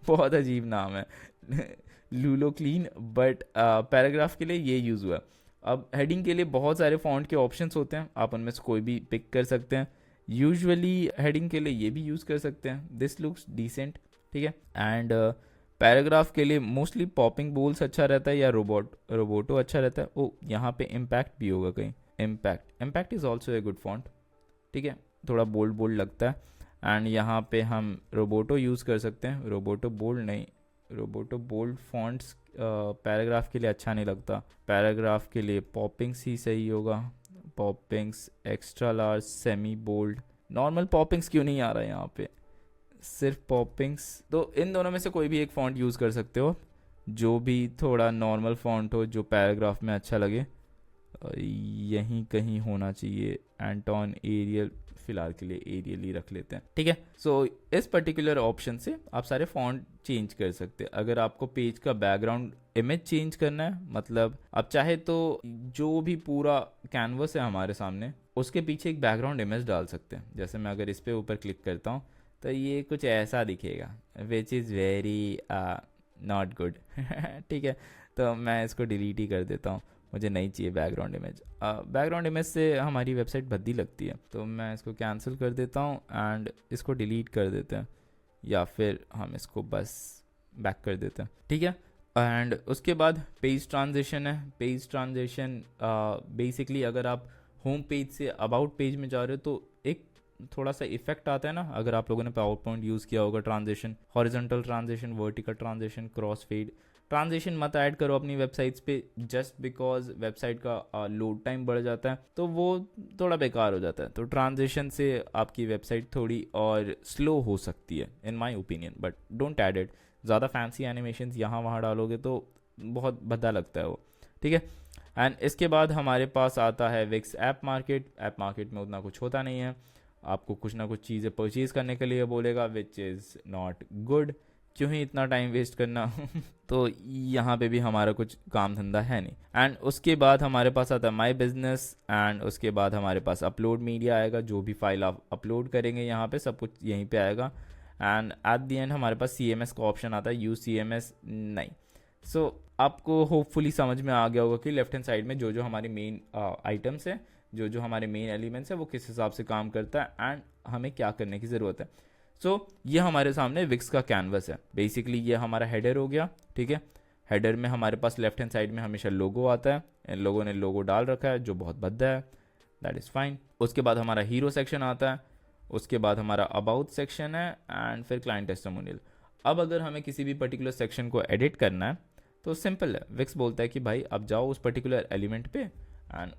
बहुत अजीब नाम है लूलो क्लीन, बट पैराग्राफ के लिए ये यूज़ हुआ है। अब हेडिंग के लिए बहुत सारे फॉन्ट के ऑप्शंस होते हैं, आप उनमें से कोई भी पिक कर सकते हैं। यूजुअली हेडिंग के लिए ये भी यूज़ कर सकते हैं, दिस लुक्स डिसेंट, ठीक है। एंड पैराग्राफ के लिए मोस्टली पॉपिंग बोल्स अच्छा रहता है या रोबोटो अच्छा रहता है। ओ यहाँ पे इम्पैक्ट भी होगा कहीं, impact is also a good font, ठीक है, थोड़ा बोल्ड लगता है। एंड यहाँ पे हम रोबोटो यूज़ कर सकते हैं, रोबोटो बोल्ड फॉन्ट्स पैराग्राफ के लिए अच्छा नहीं लगता। पैराग्राफ के लिए पॉपिंग्स ही सही होगा, Poppins extra large semi bold. Normal Poppins क्यों नहीं आ रहा है यहाँ पे, सिर्फ पॉपिंग्स। तो इन दोनों में से कोई भी एक फ़ॉन्ट यूज़ कर सकते हो, जो भी थोड़ा नॉर्मल फ़ॉन्ट हो, जो पैराग्राफ में अच्छा लगे। यहीं कहीं होना चाहिए एंटॉन एरियल, फिलहाल के लिए एरियल ही रख लेते हैं, ठीक है। सो इस पर्टिकुलर ऑप्शन से आप सारे फॉन्ट चेंज कर सकते हैं। अगर आपको पेज का बैकग्राउंड इमेज चेंज करना है, मतलब आप चाहे तो जो भी पूरा कैनवस है हमारे सामने उसके पीछे एक बैकग्राउंड इमेज डाल सकते हैं। जैसे मैं अगर इस पे ऊपर क्लिक करता हूँ तो ये कुछ ऐसा दिखेगा, विच इज़ वेरी नॉट गुड ठीक है, तो मैं इसको डिलीट ही कर देता हूँ, मुझे नहीं चाहिए बैकग्राउंड इमेज। बैकग्राउंड इमेज से हमारी वेबसाइट भद्दी लगती है, तो मैं इसको कैंसिल कर देता हूँ एंड इसको डिलीट कर देते हैं, या फिर हम इसको बस बैक कर देते हैं, ठीक है। एंड उसके बाद पेज ट्रांजिशन है। पेज ट्रांजिशन बेसिकली अगर आप home page say about page में जा रहे हो तो एक थोड़ा सा इफेक्ट आता है ना, अगर आप लोगों ने पावर पॉइंट यूज़ किया होगा, transition, horizontal transition, vertical transition, cross fade. Transition मत ऐड करो अपनी वेबसाइट्स पे, जस्ट बिकॉज वेबसाइट का लोड टाइम बढ़ जाता है तो वो थोड़ा बेकार हो जाता है। तो ट्रांजिशन से आपकी वेबसाइट थोड़ी और स्लो हो सकती है in my opinion, but don't add it. ज़्यादा फैंसी एनिमेशंस यहाँ वहाँ डालोगे तो बहुत भद्दा लगता है वो, ठीक है। एंड इसके बाद हमारे पास आता है Wix app market. App market में उतना कुछ होता नहीं है, आपको कुछ ना कुछ चीज़ें परचेज़ करने के लिए बोलेगा, विच इज़ नॉट गुड। क्यों ही इतना टाइम वेस्ट करना तो यहाँ पे भी हमारा कुछ काम धंधा है नहीं। एंड उसके बाद हमारे पास आता है माई बिजनेस, एंड उसके बाद हमारे पास अपलोड मीडिया आएगा, जो भी फाइल आप अपलोड करेंगे यहाँ पे सब कुछ यहीं पे आएगा। एंड एट द एंड हमारे पास CMS का ऑप्शन आता है, यूज CMS नहीं। सो आपको होपफुली समझ में आ गया होगा कि लेफ्ट हैंड साइड में जो जो हमारे मेन आइटम्स हैं, जो जो हमारे मेन एलिमेंट्स हैं, वो किस हिसाब से काम करता है एंड हमें क्या करने की ज़रूरत है। सो ये हमारे सामने विक्स का कैनवस है। बेसिकली ये हमारा हेडर हो गया, ठीक है। हेडर में हमारे पास लेफ्ट हैंड साइड में हमेशा लोगो आता है, इन लोगों ने लोगो डाल रखा है जो बहुत भद्दा है, दैट इज़ फाइन। उसके बाद हमारा हीरो सेक्शन आता है, उसके बाद हमारा अबाउट सेक्शन है एंड फिर क्लाइंट टेस्टिमोनियल। अब अगर हमें किसी भी पर्टिकुलर सेक्शन को एडिट करना है तो सिंपल है, विक्स बोलता है कि भाई आप जाओ उस पर्टिकुलर एलिमेंट पे एंड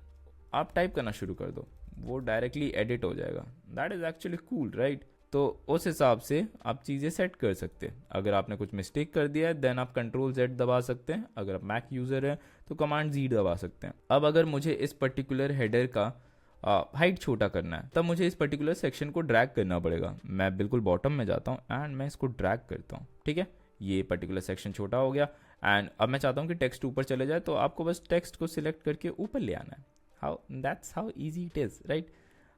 आप टाइप करना शुरू कर दो, वो डायरेक्टली एडिट हो जाएगा। That is actually cool, right. तो उस हिसाब से आप चीज़ें सेट कर सकते हैं। अगर आपने कुछ मिस्टेक कर दिया है देन आप कंट्रोल Z दबा सकते हैं, अगर आप मैक यूज़र है तो कमांड Z दबा सकते हैं। अब अगर मुझे इस पर्टिकुलर हेडर का हाइट छोटा करना है तब मुझे इस पर्टिकुलर सेक्शन को ड्रैग करना पड़ेगा। मैं बिल्कुल बॉटम में जाता हूँ एंड मैं इसको ड्रैग करता हूँ, ठीक है। ये पर्टिकुलर सेक्शन छोटा हो गया एंड अब मैं चाहता हूँ कि टेक्स्ट ऊपर चले जाए, तो आपको बस टेक्स्ट को सिलेक्ट करके ऊपर ले आना है। How that's how easy it is, right.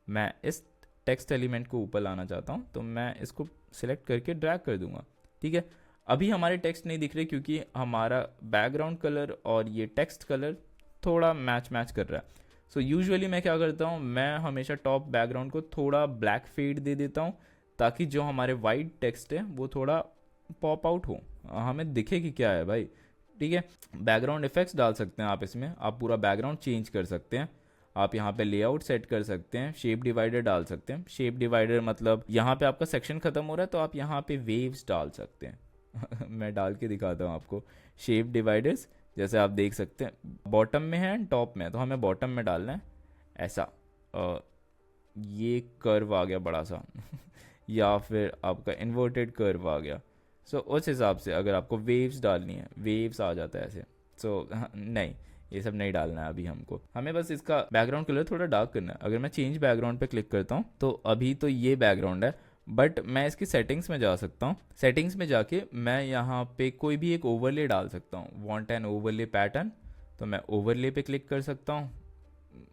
मैं इस टेक्स्ट एलिमेंट को ऊपर लाना चाहता हूँ तो मैं इसको सिलेक्ट करके ड्रैग कर दूंगा, ठीक है। अभी हमारे टेक्स्ट नहीं दिख रहे क्योंकि हमारा बैकग्राउंड कलर और ये टेक्स्ट कलर थोड़ा मैच कर रहा है। सो यूजुअली मैं क्या करता हूँ, मैं हमेशा टॉप बैकग्राउंड को थोड़ा ब्लैक फेड दे देता हूँ ताकि जो हमारे वाइट टेक्स्ट है वो थोड़ा पॉप आउट हो, हमें दिखे कि क्या है भाई, ठीक है। बैकग्राउंड इफेक्ट्स डाल सकते हैं आप इसमें, आप पूरा बैकग्राउंड चेंज कर सकते हैं। आप यहाँ पे लेआउट सेट कर सकते हैं, शेप डिवाइडर डाल सकते हैं। शेप डिवाइडर मतलब यहाँ पे आपका सेक्शन खत्म हो रहा है तो आप यहाँ पे वेव्स डाल सकते हैं मैं डाल के दिखाता हूँ आपको शेप डिवाइडर्स। जैसे आप देख सकते हैं बॉटम में है टॉप में, तो हमें बॉटम में डालना है ऐसा। ये कर्व आ गया बड़ा सा या फिर आपका इन्वर्टेड कर्व आ गया। सो उस हिसाब से अगर आपको वेव्स डालनी है, वेव्स आ जाता है ऐसे। सो नहीं, ये सब नहीं डालना है अभी हमको, हमें बस इसका बैकग्राउंड कलर थोड़ा डार्क करना है। अगर मैं चेंज बैकग्राउंड पे क्लिक करता हूँ तो अभी तो ये बैकग्राउंड है, बट मैं इसकी सेटिंग्स में जा सकता हूँ। सेटिंग्स में जाके मैं यहाँ पे कोई भी एक ओवरले डाल सकता हूँ, वांट एन ओवरले पैटर्न, तो मैं ओवरले पे क्लिक कर सकता हूँ।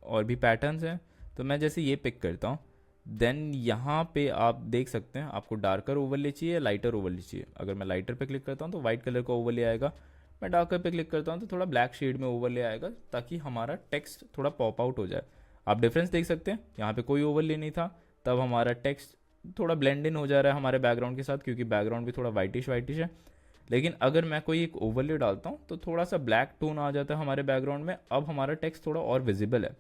और भी पैटर्न्स हैं तो मैं जैसे ये पिक करता हूँ, देन यहाँ पे आप देख सकते हैं आपको डार्कर ओवरले चाहिए या लाइटर ओवरले चाहिए। अगर मैं लाइटर पे क्लिक करता हूँ तो वाइट कलर का ओवरले आएगा, मैं डार्कर पे क्लिक करता हूँ तो थोड़ा ब्लैक शेड में ओवरले आएगा ताकि हमारा टेक्स्ट थोड़ा पॉप आउट हो जाए। आप डिफरेंस देख सकते हैं, यहाँ पे कोई ओवरले नहीं था तब हमारा टेक्स्ट थोड़ा ब्लेंड इन हो जा रहा है हमारे बैकग्राउंड के साथ, क्योंकि बैकग्राउंड भी थोड़ा वाइटिश है। लेकिन अगर मैं कोई एक ओवरले डालता हूँ तो थोड़ा सा ब्लैक टोन आ जाता है हमारे बैकग्राउंड में, अब हमारा टेक्स्ट थोड़ा और विजिबल है।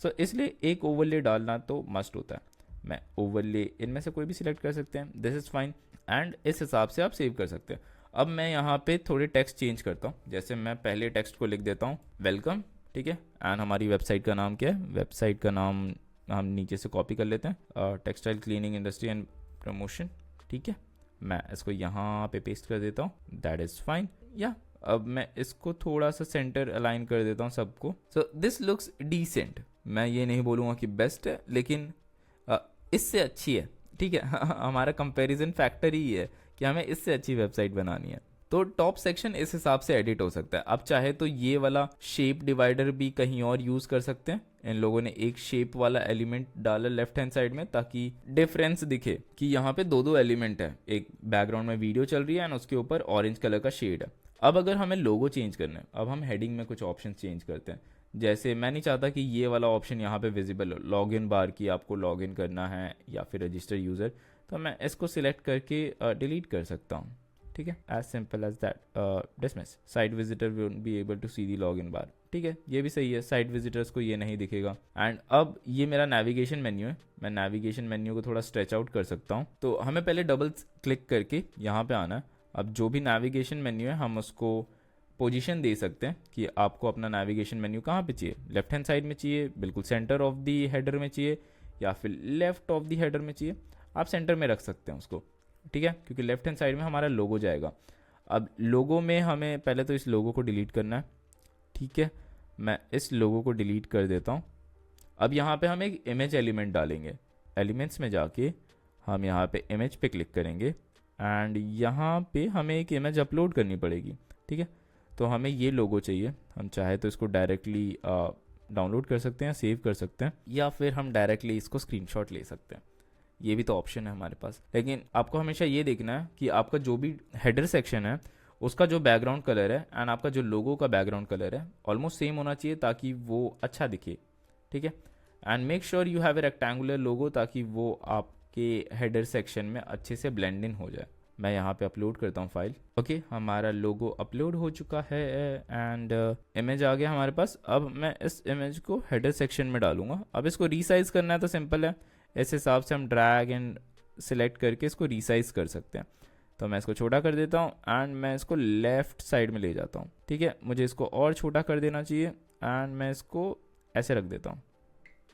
सो इसलिए एक ओवरले डालना तो मस्ट होता है। मैं ओवरले इनमें से कोई भी सिलेक्ट कर सकते हैं, दिस इज़ फाइन एंड इस हिसाब से आप सेव कर सकते हैं। अब मैं यहाँ पे थोड़े टेक्स्ट चेंज करता हूँ, जैसे मैं पहले टेक्स्ट को लिख देता हूँ वेलकम, ठीक है। एंड हमारी वेबसाइट का नाम क्या है, वेबसाइट का नाम हम नीचे से कॉपी कर लेते हैं, textile cleaning industry and promotion, ठीक है। मैं इसको यहाँ पे पेस्ट कर देता हूँ, दैट इज़ फाइन। या अब मैं इसको थोड़ा सा सेंटर अलाइन कर देता हूँ सबको। सो दिस लुक्स डिसेंट, मैं ये नहीं बोलूँगा कि बेस्ट है लेकिन इससे अच्छी है, ठीक है हमारा कंपैरिजन फैक्टर ही है कि हमें इससे अच्छी वेबसाइट बनानी है। तो टॉप सेक्शन इस हिसाब से एडिट हो सकता है। अब चाहे तो ये वाला शेप डिवाइडर भी कहीं और यूज़ कर सकते हैं। इन लोगों ने एक शेप वाला एलिमेंट डाला लेफ्ट हैंड साइड में ताकि डिफरेंस दिखे कि यहाँ पे दो एलिमेंट है, एक बैकग्राउंड में वीडियो चल रही है एंड उसके ऊपर ऑरेंज कलर का शेड है। अब अगर हमें लोगो चेंज करना है, अब हम हेडिंग में कुछ ऑप्शन चेंज करते हैं। जैसे मैं नहीं चाहता कि ये वाला ऑप्शन यहाँ पे विजिबल हो, लॉग इन बार की आपको लॉग इन करना है या फिर रजिस्टर यूज़र, तो मैं इसको सिलेक्ट करके डिलीट कर सकता हूँ, ठीक है। As simple as that. Dismiss site visitor will be able to see the log in bar, ठीक है, ये भी सही है, साइट विजिटर्स को ये नहीं दिखेगा। एंड अब ये मेरा नेविगेशन मेन्यू है, मैं नेविगेशन मेन्यू को थोड़ा स्ट्रेच आउट कर सकता हूँ। तो हमें पहले डबल क्लिक करके यहाँ पे आना है। अब जो भी नेविगेशन मेन्यू है हम उसको पोजीशन दे सकते हैं कि आपको अपना नेविगेशन मेन्यू कहाँ पे चाहिए, लेफ्ट हैंड साइड में चाहिए, बिल्कुल सेंटर ऑफ दी हेडर में चाहिए, या फिर लेफ्ट ऑफ दी हेडर में चाहिए। आप सेंटर में रख सकते हैं उसको, ठीक है, क्योंकि लेफ्ट हैंड साइड में हमारा लोगो जाएगा। अब लोगो में हमें पहले तो इस लोगो को डिलीट करना है, ठीक है। मैं इस लोगो को डिलीट कर देता हूँ। अब यहाँ पे हम एक इमेज एलिमेंट डालेंगे। एलिमेंट्स में जाके हम यहाँ पे इमेज पे क्लिक करेंगे एंड यहाँ पे हमें एक इमेज अपलोड करनी पड़ेगी, ठीक है। तो हमें ये लोगो चाहिए, हम चाहे तो इसको डायरेक्टली डाउनलोड कर सकते हैं, सेव कर सकते हैं, या फिर हम डायरेक्टली इसको स्क्रीनशॉट ले सकते हैं, ये भी तो ऑप्शन है हमारे पास। लेकिन आपको हमेशा ये देखना है कि आपका जो भी हेडर सेक्शन है उसका जो बैकग्राउंड कलर है एंड आपका जो लोगो का बैकग्राउंड कलर है ऑलमोस्ट सेम होना चाहिए ताकि वो अच्छा दिखे, ठीक है। And make sure you have a rectangular logo ताकि वो आपके हेडर सेक्शन में अच्छे से ब्लेंड इन हो जाए। मैं यहाँ पे अपलोड करता हूँ फाइल। ओके, हमारा लोगो अपलोड हो चुका है एंड इमेज आ गया हमारे पास। अब मैं इस इमेज को हेडर सेक्शन में डालूंगा। अब इसको रीसाइज करना है तो सिंपल है, इस हिसाब से हम ड्रैग एंड सिलेक्ट करके इसको रीसाइज कर सकते हैं। तो मैं इसको छोटा कर देता हूँ एंड मैं इसको लेफ्ट साइड में ले जाता हूँ, ठीक है। मुझे इसको और छोटा कर देना चाहिए एंड मैं इसको ऐसे रख देता हूँ।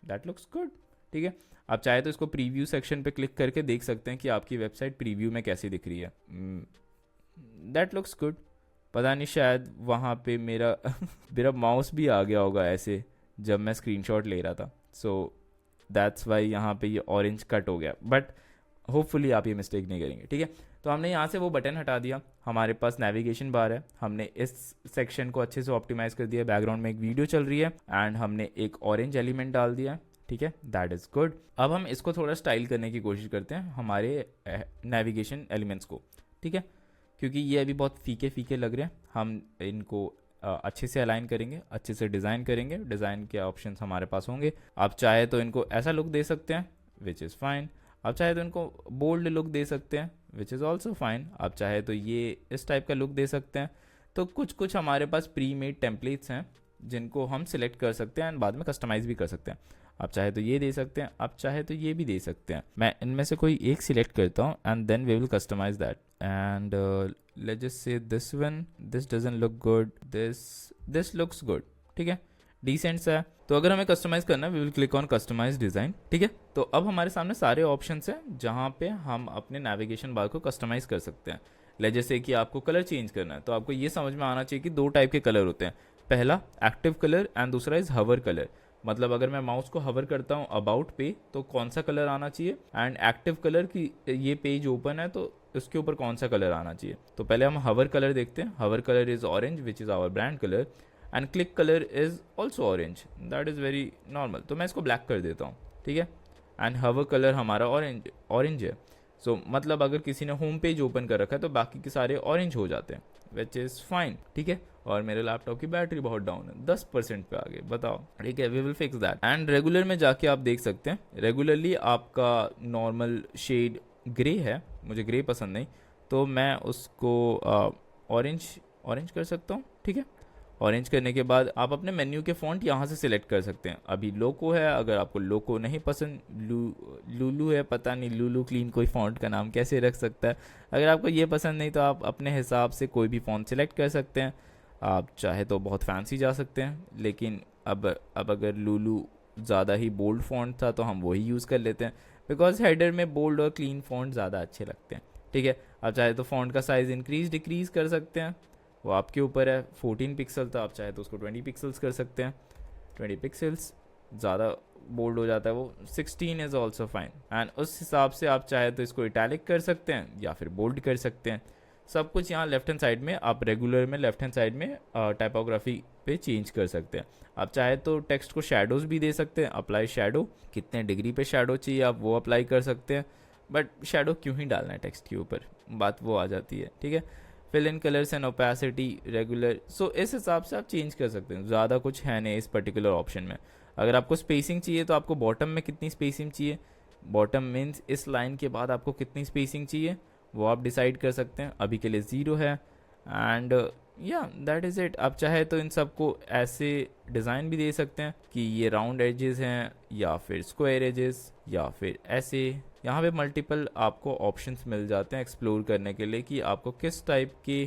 दैट लुक्स गुड, ठीक है। आप चाहे तो इसको प्रीव्यू सेक्शन पे क्लिक करके देख सकते हैं कि आपकी वेबसाइट प्रीव्यू में कैसी दिख रही है। That looks good. पता नहीं शायद वहाँ पे मेरा मेरा माउस भी आ गया होगा ऐसे जब मैं स्क्रीनशॉट ले रहा था, सो दैट्स वाई यहाँ पे ये ऑरेंज कट हो गया, बट होपफुली आप ये मिस्टेक नहीं करेंगे, ठीक है। तो हमने यहाँ से वो बटन हटा दिया, हमारे पास नेविगेशन बार है, हमने इस सेक्शन को अच्छे से ऑप्टिमाइज कर दिया, बैकग्राउंड में एक वीडियो चल रही है एंड हमने एक ऑरेंज एलिमेंट डाल दिया, ठीक है। That is good. अब हम इसको थोड़ा स्टाइल करने की कोशिश करते हैं हमारे नेविगेशन एलिमेंट्स को, ठीक है, क्योंकि ये अभी बहुत फीके फीके लग रहे हैं। हम इनको अच्छे से अलाइन करेंगे, अच्छे से डिज़ाइन करेंगे। डिज़ाइन के ऑप्शंस हमारे पास होंगे। आप चाहे तो इनको ऐसा लुक दे सकते हैं, विच इज़ फाइन। आप चाहे तो इनको बोल्ड लुक दे सकते हैं, विच इज़ ऑल्सो फाइन। आप चाहे तो ये इस टाइप का लुक दे सकते हैं। तो कुछ कुछ हमारे पास प्री मेड टेम्पलेट्स हैं जिनको हम सिलेक्ट कर सकते हैं एंड बाद में कस्टमाइज़ भी कर सकते हैं। आप चाहे तो ये दे सकते हैं, आप चाहे तो ये भी दे सकते हैं। मैं इनमें से कोई एक सिलेक्ट करता हूँ and then we will customize that and let's just say this one, this doesn't look good, this looks good, ठीक है, डिसेंट सा है। तो अगर हमें कस्टमाइज करना है we will click on customize design, ठीक है। तो अब हमारे सामने सारे ऑप्शंस हैं जहाँ पे हम अपने नेविगेशन बार को कस्टमाइज कर सकते हैं। ले जैसे कि आपको कलर चेंज करना है तो आपको ये समझ में आना चाहिए कि दो टाइप के कलर होते हैं, पहला एक्टिव कलर एंड दूसरा इज हवर कलर। मतलब अगर मैं माउस को हवर करता हूँ अबाउट पे तो कौन सा कलर आना चाहिए, एंड एक्टिव कलर की ये पेज ओपन है तो उसके ऊपर कौन सा कलर आना चाहिए। तो पहले हम हवर कलर देखते हैं। Hover colour is orange which is our brand colour and click colour is also orange, that is very normal. तो मैं इसको ब्लैक कर देता हूँ, ठीक है। एंड हवर कलर हमारा ऑरेंज है। सो मतलब अगर किसी ने होम पेज ओपन कर रखा है तो बाकी के सारे ऑरेंज हो जाते हैं, विच इज़ फाइन, ठीक है। और मेरे लैपटॉप की बैटरी बहुत डाउन है, 10% पे आ गई, बताओ, ठीक है। We will fix that. And regular में जाके आप देख सकते हैं, रेगुलरली आपका नॉर्मल शेड ग्रे है, मुझे ग्रे पसंद नहीं, तो मैं उसको ऑरेंज कर सकता हूँ, ठीक है। ऑरेंज करने के बाद आप अपने मेन्यू के फ़ॉन्ट यहाँ से सिलेक्ट कर सकते हैं। अभी लोको है, अगर आपको लोको नहीं पसंद, लूलू है, पता नहीं लूलू क्लीन कोई फ़ॉन्ट का नाम कैसे रख सकता है। अगर आपको ये पसंद नहीं तो आप अपने हिसाब से कोई भी फ़ॉन्ट सिलेक्ट कर सकते हैं। आप चाहे तो बहुत फैंसी जा सकते हैं, लेकिन अब अगर लूलू ज़्यादा ही बोल्ड फ़ॉन्ट था तो हम वही यूज़ कर लेते हैं, बिकॉज हेडर में बोल्ड और क्लीन फ़ॉन्ट ज़्यादा अच्छे लगते हैं, ठीक है। आप चाहे तो फ़ॉन्ट का साइज़ इंक्रीज़ डिक्रीज़ कर सकते हैं, वो आपके ऊपर है। 14 पिक्सल था, आप चाहे तो उसको 20 पिक्सल्स कर सकते हैं। 20 पिक्सल्स ज़्यादा बोल्ड हो जाता है वो। 16 इज़ ऑल्सो फाइन। एंड उस हिसाब से आप चाहे तो इसको इटैलिक कर सकते हैं या फिर बोल्ड कर सकते हैं। सब कुछ यहाँ लेफ्ट हैंड साइड में, आप रेगुलर में लेफ्ट हैंड साइड में टाइपोग्राफी पे चेंज कर सकते हैं। आप चाहे तो टेक्स्ट को शेडोज़ भी दे सकते हैं, अप्लाई शेडो, कितने डिग्री पे शेडो चाहिए आप वो अप्लाई कर सकते हैं। बट शेडो क्यों ही डालना है टेक्स्ट के ऊपर, बात वो आ जाती है, ठीक है। Fill in colours and opacity regular, so इस हिसाब से आप चेंज कर सकते हैं। ज़्यादा कुछ है नहीं इस पर्टिकुलर ऑप्शन में। अगर आपको स्पेसिंग चाहिए तो आपको बॉटम में कितनी स्पेसिंग चाहिए, बॉटम मीन्स इस लाइन के बाद आपको कितनी स्पेसिंग चाहिए वो आप डिसाइड कर सकते हैं। अभी के लिए 0 है एंड या दैट इज़ इट। आप चाहे तो इन सबको ऐसे डिज़ाइन भी दे सकते हैं कि ये राउंड एजेस हैं या फिर स्क्वायर एजेस या फिर ऐसे। यहाँ पे मल्टीपल आपको ऑप्शंस मिल जाते हैं एक्सप्लोर करने के लिए कि आपको किस टाइप की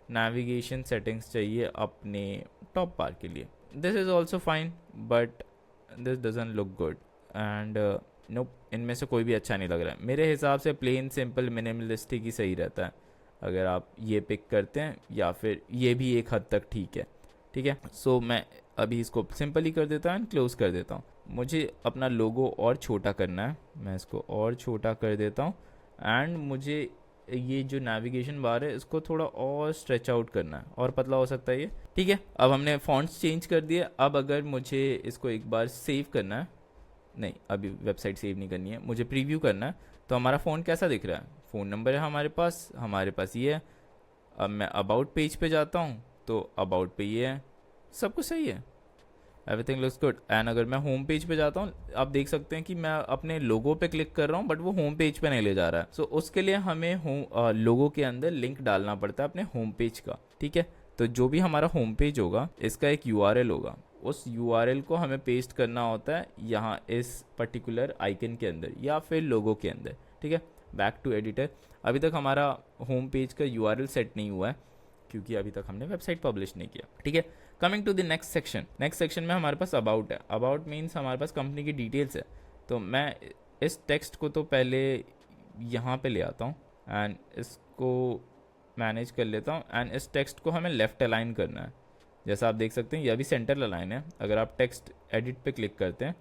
नेविगेशन सेटिंग्स चाहिए अपने टॉप बार के लिए। This is also fine but this doesn't look good and nope, इनमें से कोई भी अच्छा नहीं लग रहा है मेरे हिसाब से। प्लेन सिंपल मिनिमलिस्टिक ही सही रहता है अगर आप ये पिक करते हैं, या फिर ये भी एक हद तक ठीक है, ठीक है। सो मैं अभी इसको सिंपल ही कर देता हूँ एंड क्लोज कर देता हूँ। मुझे अपना लोगो और छोटा करना है, मैं इसको और छोटा कर देता हूँ एंड मुझे ये जो नेविगेशन बार है इसको थोड़ा और स्ट्रेच आउट करना है और पतला हो सकता है ये, ठीक है। अब हमने फॉन्ट्स चेंज कर दिए। अब अगर मुझे इसको एक बार सेव करना है, नहीं अभी वेबसाइट सेव नहीं करनी है, मुझे प्रीव्यू करना है, तो हमारा फ़ोन कैसा दिख रहा है, फ़ोन नंबर है हमारे पास ये है। अब मैं अबाउट पेज पे जाता हूँ तो अबाउट पे ये है, सब कुछ सही है, एवरीथिंग लुक्स गुड। एंड अगर मैं होम पेज पे जाता हूँ, आप देख सकते हैं कि मैं अपने लोगो पे क्लिक कर रहा हूँ बट वो होम पेज पे नहीं ले जा रहा है। सो उसके लिए हमें होम लोगो के अंदर लिंक डालना पड़ता है अपने होम पेज का, ठीक है। तो जो भी हमारा होम पेज होगा इसका एक यूआरएल होगा, उस यूआरएल को हमें पेस्ट करना होता है यहाँ इस पर्टिकुलर आइकन के अंदर या फिर लोगो के अंदर, ठीक है। Back to editor. अभी तक हमारा होम पेज का यूआरएल सेट नहीं हुआ है क्योंकि अभी तक हमने वेबसाइट पब्लिश नहीं किया, ठीक है। Coming to the next section, next section में हमारे पास अबाउट है। अबाउट मीन्स हमारे पास कंपनी की डिटेल्स है। तो मैं इस टेक्स्ट को तो पहले यहाँ पे ले आता हूँ एंड इसको मैनेज कर लेता हूँ एंड इस टेक्स्ट को हमें लेफ़्ट अलाइन करना है। जैसा आप देख सकते हैं यह भी सेंटर अलाइन है। अगर आप टेक्स्ट एडिट पे क्लिक करते हैं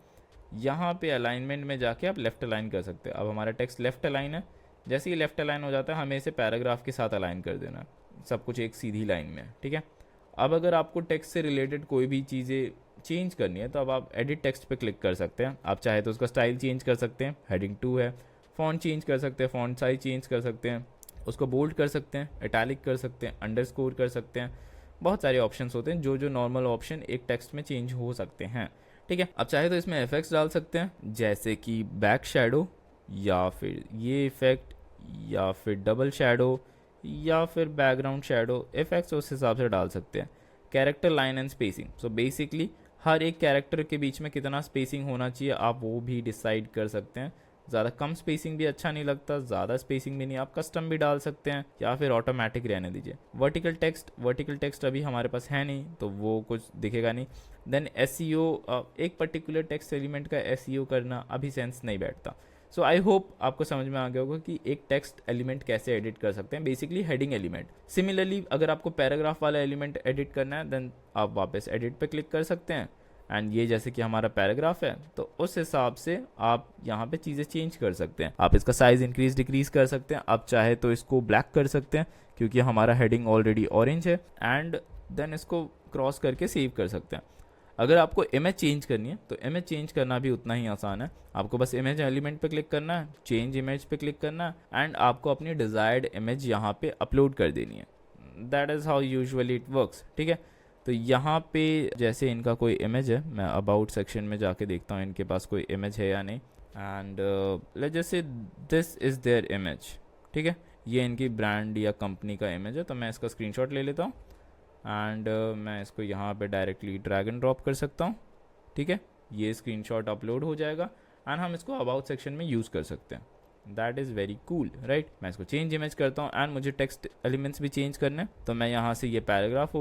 यहाँ पे अलाइनमेंट में जाके आप लेफ़्ट अलाइन कर सकते हैं। अब हमारा टेक्स्ट लेफ़्ट अलाइन है, जैसे ही लेफ़्ट अलाइन हो जाता है हमें इसे पैराग्राफ के साथ अलाइन कर देना है, सब कुछ एक सीधी लाइन में, ठीक है। अब अगर आपको टेक्स्ट से रिलेटेड कोई भी चीज़ें चेंज करनी है तो अब आप एडिट टेक्स्ट पे क्लिक कर सकते हैं। आप चाहे तो उसका स्टाइल चेंज कर सकते हैं, हेडिंग 2 है, फ़ॉन्ट चेंज कर सकते हैं, फ़ॉन्ट साइज चेंज कर सकते हैं, उसको बोल्ड कर सकते हैं, इटैलिक कर सकते हैं, अंडरस्कोर कर सकते हैं। बहुत सारे ऑप्शंस होते हैं जो नॉर्मल ऑप्शन एक टेक्स्ट में चेंज हो सकते हैं, ठीक है। अब चाहे तो इसमें इफेक्ट्स डाल सकते हैं जैसे कि बैक शैडो या फिर ये इफेक्ट या फिर डबल शैडो या फिर बैकग्राउंड शैडो इफेक्ट्स उस हिसाब से डाल सकते हैं। Character line and spacing, so basically हर एक कैरेक्टर के बीच में कितना स्पेसिंग होना चाहिए आप वो भी डिसाइड कर सकते हैं। ज़्यादा कम स्पेसिंग भी अच्छा नहीं लगता, ज़्यादा स्पेसिंग भी नहीं, आप कस्टम भी डाल सकते हैं या फिर ऑटोमेटिक रहने दीजिए। वर्टिकल टेक्स्ट अभी हमारे पास है नहीं तो वो कुछ दिखेगा नहीं। देन एसईओ, एक पर्टिकुलर टेक्स्ट एलिमेंट का एसईओ करना अभी सेंस नहीं बैठता। सो आई होप आपको समझ में आ गया होगा कि एक टेक्स्ट एलिमेंट कैसे एडिट कर सकते हैं, बेसिकली हेडिंग एलिमेंट। सिमिलरली अगर आपको पैराग्राफ वाला एलिमेंट एडिट करना है देन आप वापस एडिट पे क्लिक कर सकते हैं एंड ये जैसे कि हमारा पैराग्राफ है तो उस हिसाब से आप यहाँ पे चीज़ें चेंज कर सकते हैं। आप इसका साइज इंक्रीज डिक्रीज कर सकते हैं, आप चाहे तो इसको ब्लैक कर सकते हैं क्योंकि हमारा हेडिंग ऑलरेडी ऑरेंज है एंड देन इसको क्रॉस करके सेव कर सकते हैं। अगर आपको इमेज चेंज करनी है तो इमेज चेंज करना भी उतना ही आसान है। आपको बस इमेज एलिमेंट पे क्लिक करना है, चेंज इमेज पे क्लिक करना है एंड आपको अपनी डिज़ायर्ड इमेज यहाँ पे अपलोड कर देनी है। That is how usually it works, ठीक है। तो यहाँ पे जैसे इनका कोई इमेज है, मैं अबाउट सेक्शन में जाके देखता हूँ इनके पास कोई इमेज है या नहीं and let's just say this is there image, ठीक है। ये इनकी ब्रांड या कंपनी का इमेज है तो मैं इसका स्क्रीनशॉट ले लेता हूँ एंड मैं इसको यहाँ पे डायरेक्टली ड्रैग एंड ड्रॉप कर सकता हूँ, ठीक है। ये स्क्रीनशॉट अपलोड हो जाएगा एंड हम इसको अबाउट सेक्शन में यूज़ कर सकते हैं। That is very cool, right. मैं इसको चेंज इमेज करता हूँ एंड मुझे टेक्स्ट एलिमेंट्स भी चेंज करने हैं तो मैं यहाँ से ये पैराग्राफ